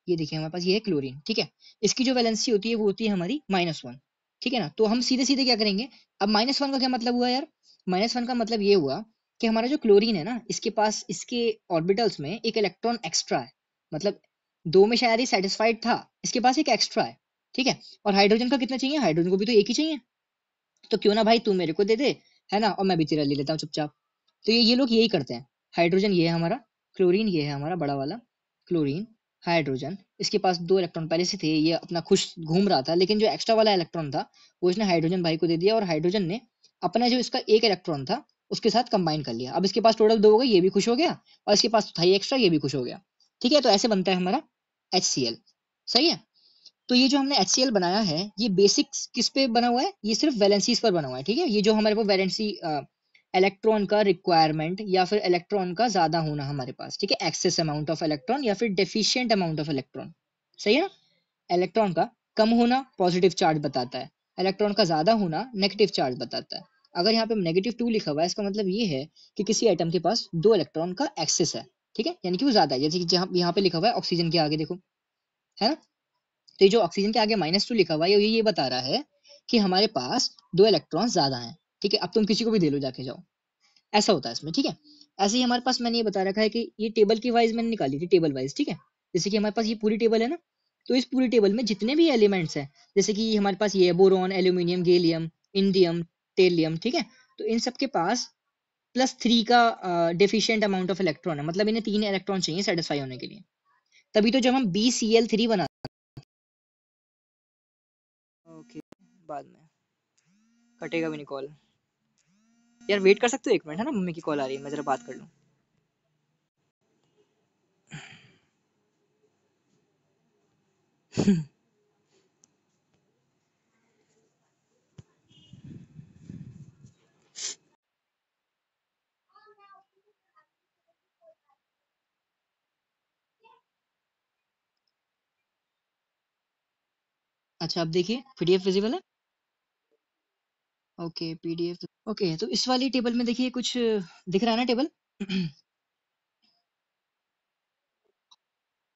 Speaker 1: ये देखिए हमारे पास ये है क्लोरीन। ठीक है, इसकी जो वैलेंसी होती है वो होती है हमारी -1। ठीक है ना, तो हम सीधे सीधे क्या करेंगे? अब -1 का क्या मतलब हुआ यार? -1 का मतलब ये हुआ कि हमारा जो क्लोरीन है ना, इसके पास इसके ऑर्बिटल्स में एक इलेक्ट्रॉन एक्स्ट्रा है, मतलब दो में शायद ही सेटिस्फाइड था, इसके पास एक एक्स्ट्रा है। ठीक है, और हाइड्रोजन का कितना चाहिए? हाइड्रोजन को भी तो एक ही चाहिए, तो क्यों ना भाई तू मेरे को दे दे, है ना, और मैं भी तेरा ले लेता हूँ चुपचाप। तो ये लोग यही करते हैं। हाइड्रोजन ये है हमारा, क्लोरीन ये है हमारा बड़ा वाला, क्लोरीन, हाइड्रोजन, इसके पास 2 इलेक्ट्रॉन पहले से थे, ये अपना खुश घूम रहा था, लेकिन जो एक्स्ट्रा वाला इलेक्ट्रॉन था वो इसने हाइड्रोजन भाई को दे दिया, और हाइड्रोजन ने अपना जो इसका एक इलेक्ट्रॉन था उसके साथ कंबाइन कर लिया। अब इसके पास टोटल 2 हो गए, ये भी खुश हो गया, और इसके पास था ही एक्स्ट्रा, ये भी खुश हो गया। ठीक है, तो ऐसे बनता है हमारा HCl। सही है। तो ये जो हमने HCl बनाया है, ये बेसिक्स किस पे बना हुआ है, ये सिर्फ वैलेंसीज पर बना हुआ है। ठीक है, ये जो हमारे पास वैलेंसी इलेक्ट्रॉन का रिक्वायरमेंट या फिर इलेक्ट्रॉन का ज्यादा होना हमारे पास, ठीक है, एक्सेस अमाउंट ऑफ इलेक्ट्रॉन या फिर डेफिशिएंट अमाउंट ऑफ इलेक्ट्रॉन। सही है ना। इलेक्ट्रॉन का कम होना पॉजिटिव चार्ज बताता है, इलेक्ट्रॉन का ज्यादा होना नेगेटिव चार्ज बताता है। अगर यहाँ पे -2 लिखा हुआ है, इसका मतलब ये है कि किसी एटम के पास 2 इलेक्ट्रॉन का एक्सेस है। ठीक है, यानी कि वो ज्यादा है, जैसे कि जहाँ यहाँ पे लिखा हुआ है ऑक्सीजन के आगे देखो, है ना। तो ये जो ऑक्सीजन के आगे -2 लिखा हुआ है, ये बता रहा है कि हमारे पास 2 इलेक्ट्रॉन ज्यादा हैं। ठीक है, अब तुम किसी को भी दे लो जाके, जाओ, ऐसा होता है इसमें। ठीक है, ऐसे ही हमारे पास मैंने ये बता रखा है कि ये टेबल की वाइज मैंने निकाली थी, टेबल वाइज। ठीक है, जैसे कि हमारे पास ये पूरी टेबल है ना, तो इस पूरी टेबल में जितने भी एलिमेंट्स हैं, जैसे कि हमारे पास ये है बोरॉन, एल्यूमिनियम, गैलियम, इंडियम, टेलियम। ठीक है, तो इन सब के पास +3 का डेफिशिएंट अमाउंट ऑफ इलेक्ट्रॉन है, मतलब इन्हें 3 इलेक्ट्रॉन चाहिए सेटिस्फाई होने के लिए। तभी तो जब हम BCl3 बना, ओके, बाद में कटेगा भी नहीं कॉल। यार वेट कर सकते हो 1 मिनट, है ना, मम्मी की कॉल आ रही है, मैं जरा बात कर लूँ। अच्छा, अब देखिए PDF विजिबल है। Okay, PDF। ओके, तो इस वाली टेबल में देखिए कुछ दिख रहा है ना टेबल।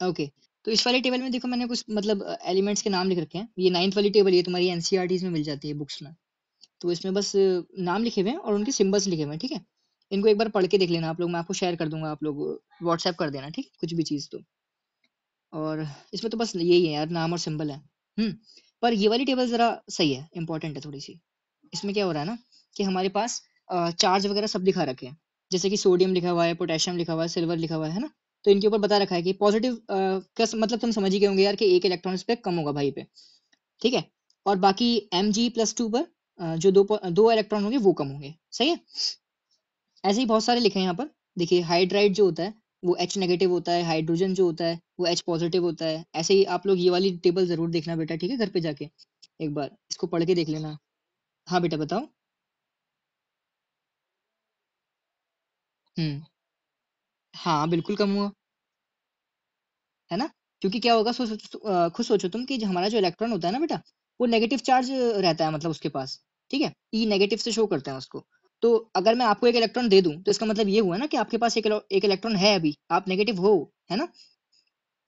Speaker 1: ओके, तो इस वाली टेबल में देखो मैंने कुछ मतलब एलिमेंट्स के नाम लिख रखे हैं। ये 9th वाली टेबल, ये तुम्हारी NCERTs में मिल जाती है बुक्स में। तो इसमें बस नाम लिखे हुए हैं और उनके सिंबल्स लिखे हुए हैं। ठीक है, इनको एक बार पढ़ के देख लेना आप लोग, मैं आपको शेयर कर दूंगा, आप लोग व्हाट्सएप कर देना, ठीक, कुछ भी चीज़ तो। और इसमें तो बस यही है यार, नाम और सिंबल है। हम्म। पर ये वाली टेबल जरा सही है, इंपॉर्टेंट है थोड़ी सी। इसमें क्या हो रहा है ना कि हमारे पास चार्ज वगैरह सब दिखा रखे हैं, जैसे कि सोडियम लिखा हुआ है, पोटेशियम लिखा हुआ है, सिल्वर लिखा हुआ है ना। तो इनके ऊपर बता रखा है कि पॉजिटिव मतलब तुम समझ ही गए होंगे यार कि एक इलेक्ट्रॉन इस पे कम होगा भाई पे। ठीक है, और बाकी Mg+2 पर जो दो इलेक्ट्रॉन होंगे वो कम होंगे। सही है। ऐसे ही बहुत सारे लिखे हैं यहाँ पर। देखिए हाइड्राइड जो होता है वो H- होता है, हाइड्रोजन जो होता है वो H+ होता है। ऐसे ही आप लोग ये वाली टेबल जरूर देखना बेटा, ठीक है, घर पे जाके एक बार इसको पढ़ के देख लेना। हाँ बेटा बताओ। हम्म। हाँ बिल्कुल कम हुआ, है ना। क्योंकि क्या होगा, खुद सोचो तुम कि जो हमारा जो इलेक्ट्रॉन होता है ना बेटा, वो नेगेटिव चार्ज रहता है, मतलब उसके पास। ठीक है, E- से शो करते हैं उसको। तो अगर मैं आपको एक इलेक्ट्रॉन दे दूं तो इसका मतलब ये हुआ ना कि आपके पास एक इलेक्ट्रॉन है, अभी आप नेगेटिव हो, है ना।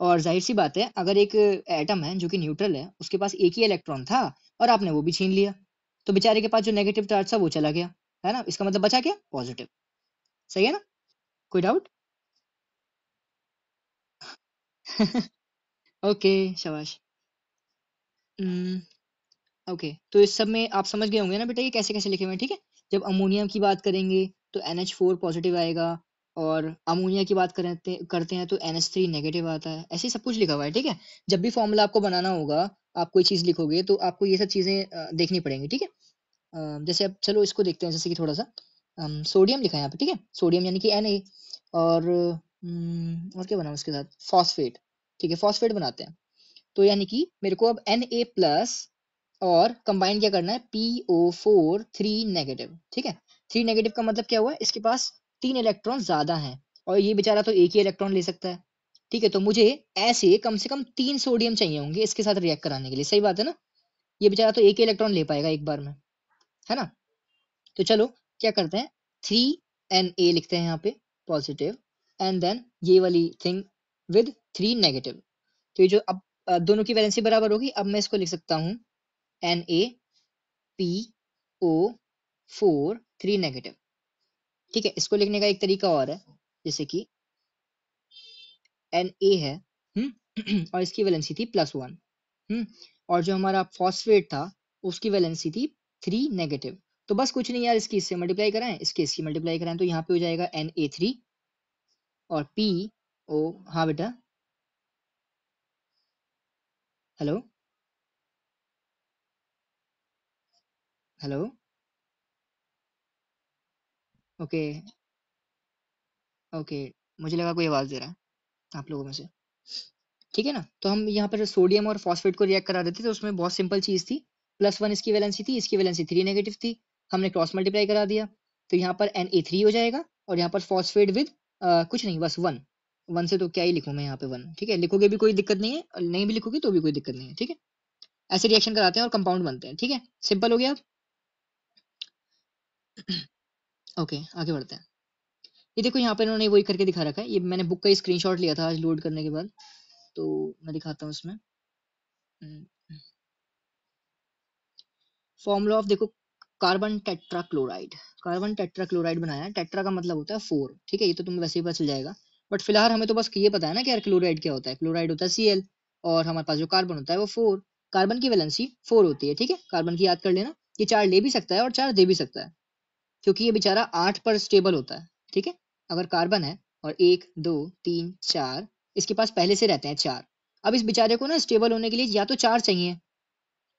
Speaker 1: और जाहिर सी बात है, अगर एक एटम है जो कि न्यूट्रल है, उसके पास एक ही इलेक्ट्रॉन था और आपने वो भी छीन लिया, तो बेचारे के पास जो नेगेटिव चार्ज था वो चला गया, है ना। इसका मतलब बचा क्या, पॉजिटिव। सही है ना। कोई डाउट। ओके, शाबाश। ओके, तो इस सब में आप समझ गए होंगे ना बेटा ये कैसे कैसे लिखे हुए हैं। ठीक है, जब अमोनियम की बात करेंगे तो NH4 पॉजिटिव आएगा, और अमोनिया की बात करते करते हैं तो NH3 नेगेटिव आता है। ऐसे ही सब कुछ लिखा हुआ है। ठीक है, जब भी फॉर्मूला आपको बनाना होगा, आप कोई चीज लिखोगे तो आपको ये सब चीजें देखनी पड़ेंगी। ठीक है, जैसे अब चलो इसको देखते हैं, जैसे कि थोड़ा सा सोडियम लिखा है यहाँ पे। ठीक है, सोडियम यानी कि Na, और और क्या बना उसके साथ, फॉस्फेट। ठीक है, फॉस्फेट बनाते हैं। तो यानी कि मेरे को अब Na+ और कंबाइन क्या करना है, PO4 3 नेगेटिव। ठीक है, 3 नेगेटिव का मतलब क्या हुआ, इसके पास 3 इलेक्ट्रॉन ज्यादा हैं, और ये बेचारा तो एक ही इलेक्ट्रॉन ले सकता है। ठीक है, तो मुझे ऐसे कम से कम 3 सोडियम चाहिए होंगे इसके साथ रिएक्ट कराने के लिए। सही बात है ना, ये बेचारा तो एक ही इलेक्ट्रॉन ले पाएगा एक बार में, है ना। तो चलो क्या करते हैं, 3Na लिखते हैं यहाँ पे पॉजिटिव, एंड देन ये वाली थिंग विद 3 नेगेटिव। तो ये जो अब दोनों की वैलेंसी बराबर होगी, अब मैं इसको लिख सकता हूँ Na PO4 3 नेगेटिव। ठीक है, इसको लिखने का एक तरीका और है, जैसे कि Na है, और इसकी वैलेंसी थी +1। और जो हमारा फॉस्फेट था उसकी वैलेंसी थी 3 नेगेटिव। तो बस कुछ नहीं यार, इसकी इससे मल्टीप्लाई कराएं, इसकी इसकी मल्टीप्लाई कराएं, तो यहाँ पे हो जाएगा Na3 और PO। हाँ बेटा, हेलो हेलो। ओके ओके, मुझे लगा कोई आवाज दे रहा है आप लोगों में से। ठीक है ना, तो हम यहाँ पर सोडियम और फॉस्फेट को रिएक्ट करा देते थे, तो उसमें बहुत सिंपल चीज थी। +1 इसकी वैलेंसी थी, इसकी वैलेंसी 3 नेगेटिव थी। हमने क्रॉस मल्टीप्लाई करा दिया, तो यहाँ पर Na3 हो जाएगा, और यहाँ पर फॉस्फेट विद कुछ नहीं, बस 1। 1 से तो क्या ही लिखूं मैं यहाँ पे 1, ठीक है, लिखोगे भी कोई दिक्कत नहीं है, और नहीं भी लिखोगे तो भी कोई दिक्कत नहीं है, ठीक है। ऐसे रिएक्शन कराते हैं और कंपाउंड बनते हैं, ठीक है। सिंपल हो गया अब। ओके, आगे बढ़ते हैं। ये देखो यहाँ पे इन्होंने वही करके दिखा रखा है, ये मैंने बुक का स्क्रीनशॉट लिया था आज लोड करने के बाद, तो मैं दिखाता हूँ इसमें। फॉर्मूला ऑफ देखो, कार्बन टेट्राक्लोराइड। कार्बन टेट्राक्लोराइड बनाया है, टेट्रा का मतलब होता है 4, ठीक है, ये तो तुम्हें वैसे ही पता चल जाएगा। बट फिलहाल हमें तो बस ये पता है ना कि यार क्लोराइड क्या होता है। क्लोराइड होता है Cl, और हमारे पास जो कार्बन होता है वो 4। कार्बन की वैलेंसी 4 होती है, ठीक है, कार्बन की याद कर लेना। ये 4 ले भी सकता है और 4 दे भी सकता है, क्योंकि ये बेचारा 8 पर स्टेबल होता है, ठीक है। अगर कार्बन है और 1 2 3 4, इसके पास पहले से रहते हैं 4। अब इस बेचारे को ना स्टेबल होने के लिए या तो 4 चाहिए,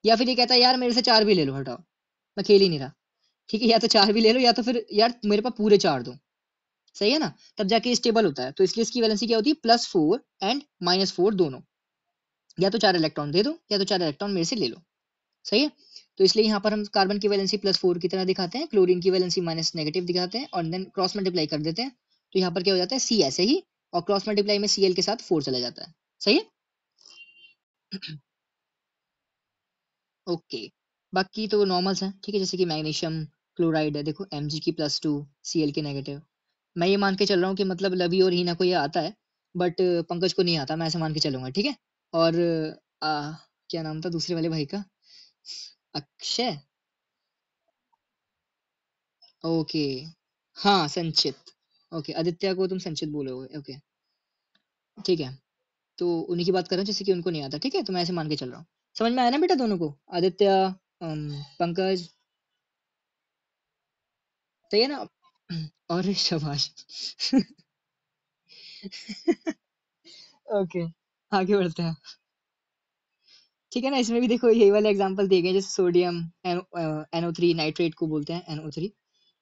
Speaker 1: या फिर ये कहता है यार मेरे से 4 भी ले लो, हटाओ मैं खेल ही नहीं रहा, ठीक है। या तो 4 भी ले लो, या तो फिर यार मेरे पास पूरे 4 दो, सही है ना, तब जाके स्टेबल होता है। तो इसलिए इसकी वैलेंसी क्या होती है, +4 एंड -4 दोनों। या तो 4 इलेक्ट्रॉन दे दो, या तो 4 इलेक्ट्रॉन मेरे से ले लो, सही है। तो इसलिए यहाँ पर हम कार्बन की वैलेंसी +4 की तरह दिखाते हैं, क्लोरीन की वैलेंसी माइनस नेगेटिव दिखाते हैं, और देन क्रॉस मल्टीप्लाई कर देते हैं। तो यहाँ पर क्या हो जाता है, C ऐसे ही, और क्रॉस मल्टीप्लाई में Cl के साथ 4 चला जाता है, सही है। ओके, बाकी तो नॉर्मल्स हैं, ठीक है, जैसे कि मैग्नीशियम क्लोराइड है, देखो Mg की +2, Cl के नेगेटिव। मैं ये मान के चल रहा हूँ कि मतलब लवी और हीना को ये आता है, बट पंकज को नहीं आता, मैं ऐसे मान के चलूंगा, ठीक है। और क्या नाम था दूसरे वाले भाई का, अक्षय। ओके, हाँ संचित। ओके, आदित्य को तुम संचित बोलोगे, ओके, ठीक है। तो उन्हीं की बात कर रहा हूँ जैसे कि उनको नहीं आता, ठीक है, तो मैं ऐसे मान के चल रहा हूँ। समझ में आया ना बेटा दोनों को, आदित्य, पंकज, सही है ना। और शाबाश। ओके, आगे बढ़ते हैं। ठीक है ना, इसमें भी देखो यही वाले एग्जांपल दिए गए, जैसे सोडियम NO3 नाइट्रेट को बोलते हैं NO3।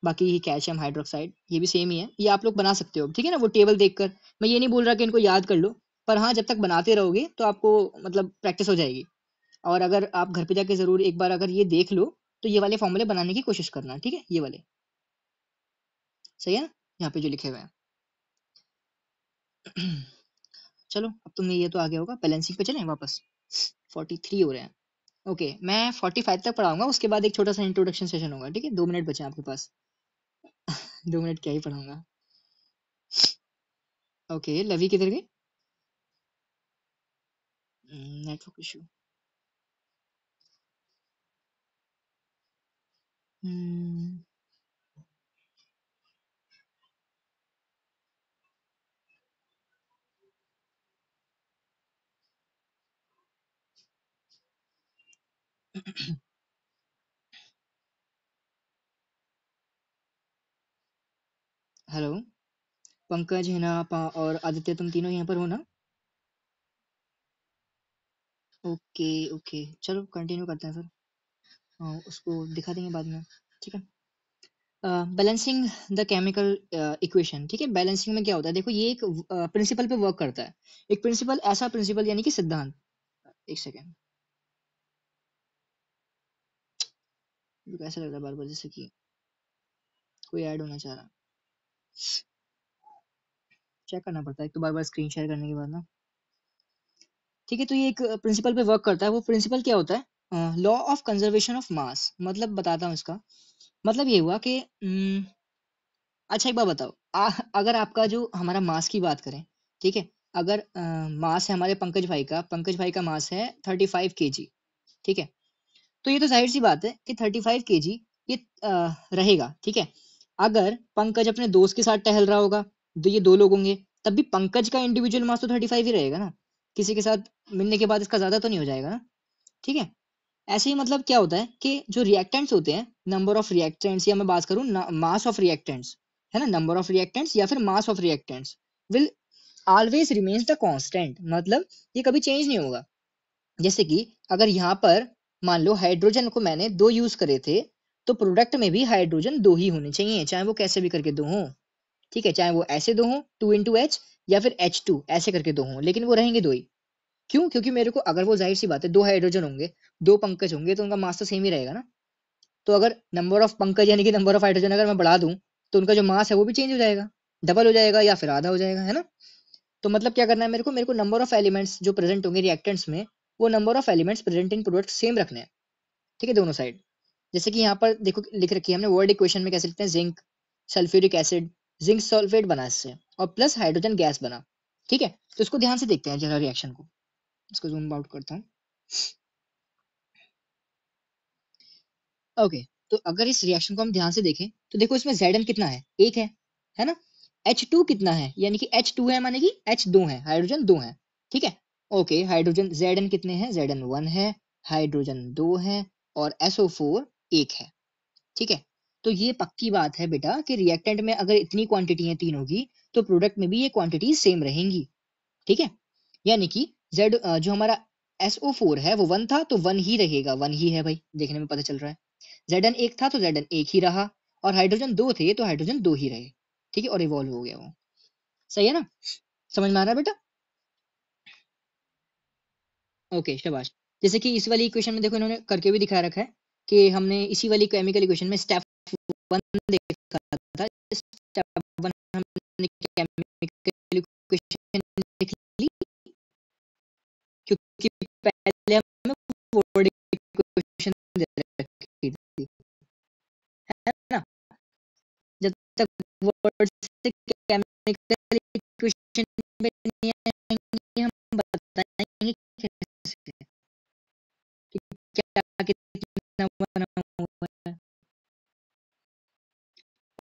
Speaker 1: बाकी कैल्शियम हाइड्रोक्साइड ये भी सेम ही है, ये आप लोग बना सकते हो, ठीक है ना, वो टेबल देखकर। मैं ये नहीं बोल रहा कि इनको याद कर लो, पर हाँ जब तक बनाते रहोगे तो आपको मतलब प्रैक्टिस हो जाएगी। और अगर आप घर पे जाके जरूर एक बार अगर ये देख लो, तो ये वाले फॉर्मूले बनाने की कोशिश करना, ठीक है, ये वाले, सही है ना, यहाँ पे जो लिखे हुए हैं। चलो अब तुमने ये तो आ गया होगा, बैलेंसिंग पे चलें वापस। 43 हो रहे हैं। ओके, मैं 45 तक पढ़ाऊंगा, उसके बाद एक छोटा सा इंट्रोडक्शन सेशन होगा, ठीक है, 2 मिनट बचे हैं आपके पास। 2 मिनट क्या ही पढ़ाऊंगा। ओके, लवी किधर गई, नेटवर्क इशू। हेलो, पंकज है ना, और आदित्य, तुम तीनों यहाँ पर हो ना। ओके ओके, चलो कंटिन्यू करते हैं फिर। उसको दिखा देंगे बाद में, ठीक है। बैलेंसिंग द केमिकल इक्वेशन, ठीक है। बैलेंसिंग में क्या होता है, देखो ये एक प्रिंसिपल पे वर्क करता है। एक प्रिंसिपल, ऐसा प्रिंसिपल यानी कि सिद्धांत। एक सेकेंड, मुझे ऐसा लग रहा है बार बार जैसे कि कोई ऐड होना चाह रहा। चेक करना पड़ता है एक तो बार बार स्क्रीन शेयर करने के बाद ना, ठीक है। तो ये एक प्रिंसिपल पे वर्क करता है, वो प्रिंसिपल क्या होता है, law of conservation of mass. मतलब बताता हूँ इसका, मतलब ये हुआ कि अच्छा एक बात बताओ, अगर आपका जो हमारा मास की बात करें, ठीक है, अगर मास है हमारे पंकज भाई का मास है 35 kg, ठीक है। तो ये तो जाहिर सी बात है कि 35 kg ये रहेगा, ठीक है। अगर पंकज अपने दोस्त के साथ टहल रहा होगा, तो ये 2 लोग होंगे, तब भी पंकज का इंडिविजुअल मास तो 35 ही रहेगा ना, किसी के साथ मिलने के बाद इसका ज्यादा तो नहीं हो जाएगा ना, ठीक है। ऐसे ही मतलब क्या होता है कि जो रिएक्टेंट्स होते हैं, नंबर ऑफ रिएक्टेंट्स, या मैं बात करूं मास ऑफ रिएक्टेंट्स, है ना, नंबर ऑफ रिएक्टेंट्स या फिर mass of reactants will always remains the constant, मतलब ये कभी चेंज नहीं होगा। जैसे कि अगर यहाँ पर मान लो हाइड्रोजन को मैंने 2 यूज करे थे, तो प्रोडक्ट में भी हाइड्रोजन 2 ही होने चाहिए, चाहे वो कैसे भी करके 2 हो, ठीक है, चाहे वो ऐसे 2 हो 2 × H, या फिर H2 ऐसे करके 2 हो, लेकिन वो रहेंगे 2 ही। क्यों? क्योंकि मेरे को, अगर वो जाहिर सी बात है 2 हाइड्रोजन होंगे, 2 पंकज होंगे, तो उनका मास तो सेम ही रहेगा ना। तो अगर नंबर ऑफ पंकज यानी कि नंबर ऑफ हाइड्रोजन अगर मैं बढ़ा दूं, तो उनका जो मास है वो भी चेंज हो जाएगा, डबल हो जाएगा या फिर आधा हो जाएगा, है ना। तो मतलब क्या करना है मेरे को नंबर ऑफ एलिमेंट्स जो प्रेजेंट होंगे रिएक्टेंट्स में, वो number of elements present in product same रखने हैं, ठीक है, दोनों साइड। जैसे कि यहाँ पर देखो लिख रखी है हमने, वर्ड इक्वेशन में कैसे लिखते हैं, zinc sulphuric acid, zinc sulphate बना इससे, और प्लस हाइड्रोजन गैस बना, ठीक है। तो इसको ध्यान से देखते हैं जरा रिएक्शन को, इसको जूम आउट करता हूँ। ओके, तो अगर इस रिएक्शन को हम ध्यान से देखें, तो देखो इसमें Zn कितना है, एक है ना। H2 कितना है, यानी कि H2 है, माने कि H दो है, हाइड्रोजन दो है, ठीक है। ओके, हाइड्रोजन Zn कितने हैं, Zn 1 है, हाइड्रोजन 2 है, और SO4 एक है, ठीक है। तो ये पक्की बात है बेटा कि रिएक्टेंट में अगर इतनी क्वांटिटी है तीनों की, तो प्रोडक्ट में भी ये क्वांटिटी सेम रहेंगी, ठीक है। यानी कि जो हमारा SO4 है वो 1 था, तो 1 ही रहेगा, 1 ही है भाई, देखने में पता चल रहा है। Zn एक था, तो Zn एक ही रहा, और हाइड्रोजन दो थे, तो हाइड्रोजन दो ही रहे, ठीक है, और इवॉल्व हो गया वो। सही है ना, समझ में आ रहा है बेटा? ओके, शाबाश। जैसे कि इस वाली इक्वेशन में देखो इन्होंने करके भी दिखा रखा है कि हमने इसी वाली केमिकल इक्वेशन में स्टेप 1 देखा था, स्टेप 1 हमने केमिकल इक्वेशन लिख ली, क्योंकि पहले हमें वर्ड इक्वेशन दे रखी थी, है ना। जब तक वर्ड से केमिकल इक्वेशन पे नहीं आएंगे, हम बताएंगे कैसे कि क्या कितना बना हुआ है।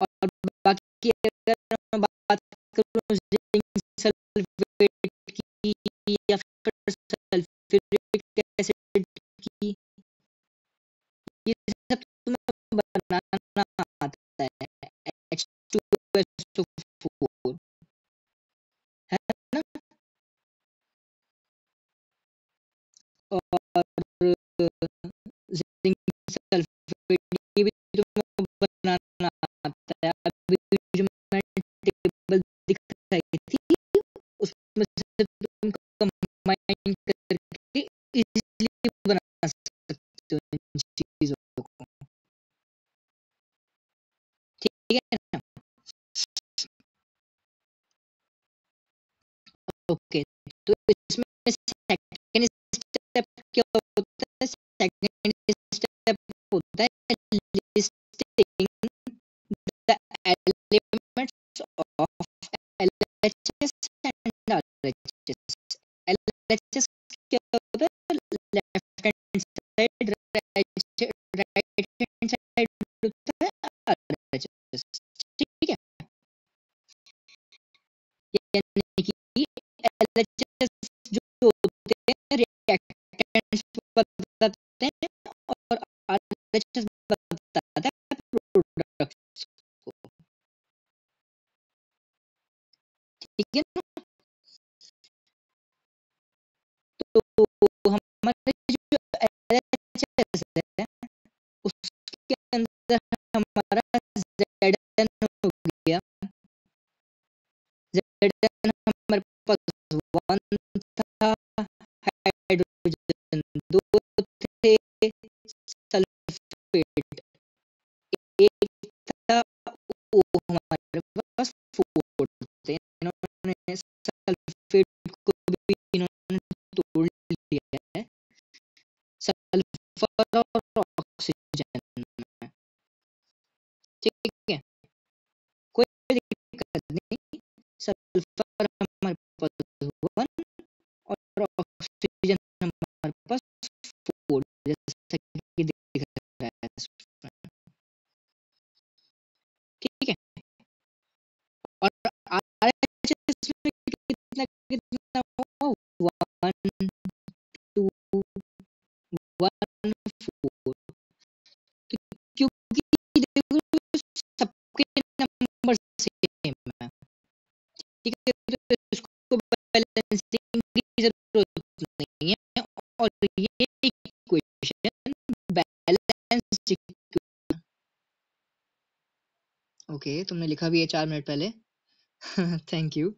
Speaker 1: और बाकी अगर मैं बात करूं जिंक सल्फेट की या फिर सल्फ्यूरिक एसिड की, ये सब तुम्हें बनाना आता है, H2SO4, है ना। और जिंक सल्फेट ये भी तुम्हें बनाना आता है। अभी जो मैंने टेबल दिखाई थी, उसमें से तुम कंबाइन करके इजीली बना सकते हो इन चीजों को, ठीक है ना। ओके, तो इसमें सेकंड स्टेप क्या होता है, सेकंड स्टेप होता है listing the elements of LHS and RHS। LHS क्या होता है, left hand side, right hand side होता है RHS, ठीक है। यानी कि LHS जो होते हैं रिएक्टेंट्स बताते हैं, और RHS बताता है प्रोडक्ट्स को, ठीक है ना। तो हमारे जो LHS है, उसके अंदर हमारा Zn हो गया, Zn हमारे पास 1 था, हाइड्रोजन 2 थे, सल्फेट एक था, वो हमारे पास 4 थे। इन्होंने सल्फेट को भी इन्होंने तोड़ लिया है सल्फर और ऑक्सीजन में, ठीक है, कोई दिक्कत नहीं। सल्फर हमारे पास 1 और ऑक्सीजन हमारे पास 4, जैसा कि दिख रहा है इसमें, ठीक है। और RHS में कितना कितना हुआ, 1 2 1 बैलेंसिंग की जरूरत नहीं है, और ये इक्वेशन बैलेंस्ड। ओके, तुमने लिखा भी है 4 मिनट पहले। Thank you.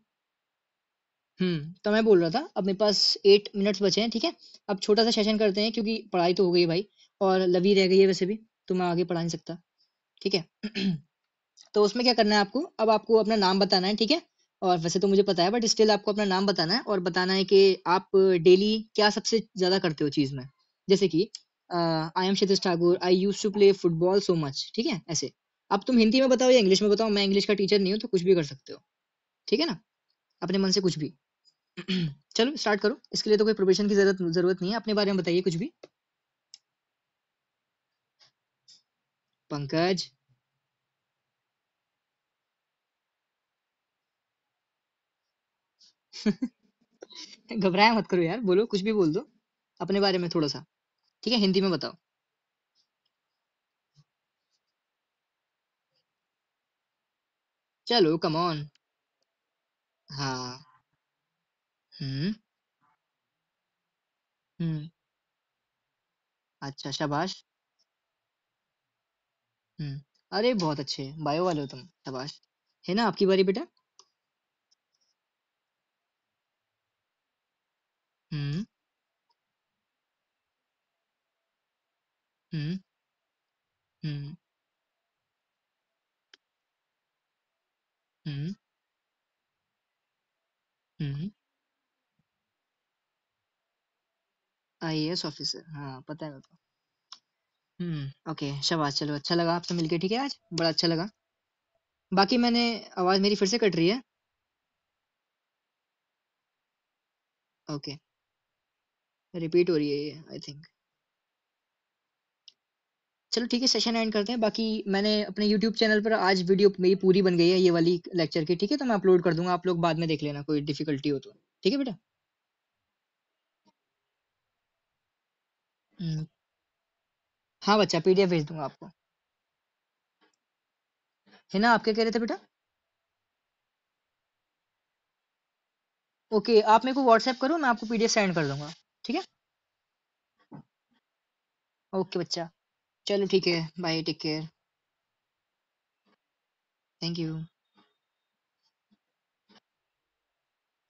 Speaker 1: तो मैं बोल रहा था, अब मेरे पास 8 मिनट्स बचे हैं, ठीक है। अब छोटा सा सेशन करते हैं, क्योंकि पढ़ाई तो हो गई भाई, और लवी रह गई है वैसे भी, तो मैं आगे पढ़ा नहीं सकता, ठीक है। तो उसमें क्या करना है आपको, अब आपको अपना नाम बताना है, ठीक है। और वैसे तो मुझे पता है, बट स्टिल आपको अपना नाम बताना है, और बताना है कि आप डेली क्या सबसे ज्यादा करते हो चीज में। जैसे कि I am Kshitij Thakur, I use to play football so much, ठीक है, ऐसे। अब तुम हिंदी में बताओ या इंग्लिश में बताओ, मैं इंग्लिश का टीचर नहीं हूँ, तो कुछ भी कर सकते हो, ठीक है ना, अपने मन से कुछ भी। चलो स्टार्ट करो, इसके लिए तो कोई प्रोफेशन की जरूरत जरूरत नहीं है, अपने बारे में बताइए कुछ भी। पंकज, घबराया मत करो यार, बोलो कुछ भी बोल दो अपने बारे में थोड़ा सा, ठीक है, हिंदी में बताओ। चलो कम ऑन। हाँ। हम्म। हम्म। अच्छा, शाबाश। हम्म। अरे बहुत अच्छे, बायो वाले हो तुम, शाबाश। है ना, आपकी बारी बेटा। हम्म। हम्म। हम्म। हम्म। हम्म। आईएएस ऑफिसर, हाँ पता है मेरे को। ओके, शाबाश, चलो अच्छा लगा आपसे मिलके, ठीक है, आज बड़ा अच्छा लगा। बाकी मैंने, आवाज मेरी फिर से कट रही है। ओके, रिपीट हो रही है ये, आई थिंक। चलो ठीक है, सेशन एंड करते हैं। बाकी मैंने अपने यूट्यूब चैनल पर आज वीडियो मेरी पूरी बन गई है ये वाली लेक्चर की, ठीक है, तो मैं अपलोड कर दूंगा, आप लोग बाद में देख लेना, कोई डिफिकल्टी हो तो, ठीक है बेटा। हम्म, हाँ बच्चा, पीडीएफ भेज दूंगा आपको। है ना, आप क्या कह रहे थे बेटा। ओके, आप मेरे को व्हाट्सएप करो, मैं आपको पीडीएफ सेंड कर दूंगा, ठीक है। ओके बच्चा, चलो ठीक है, bye, take care. Thank you.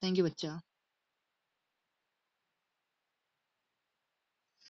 Speaker 1: Thank you बच्चा।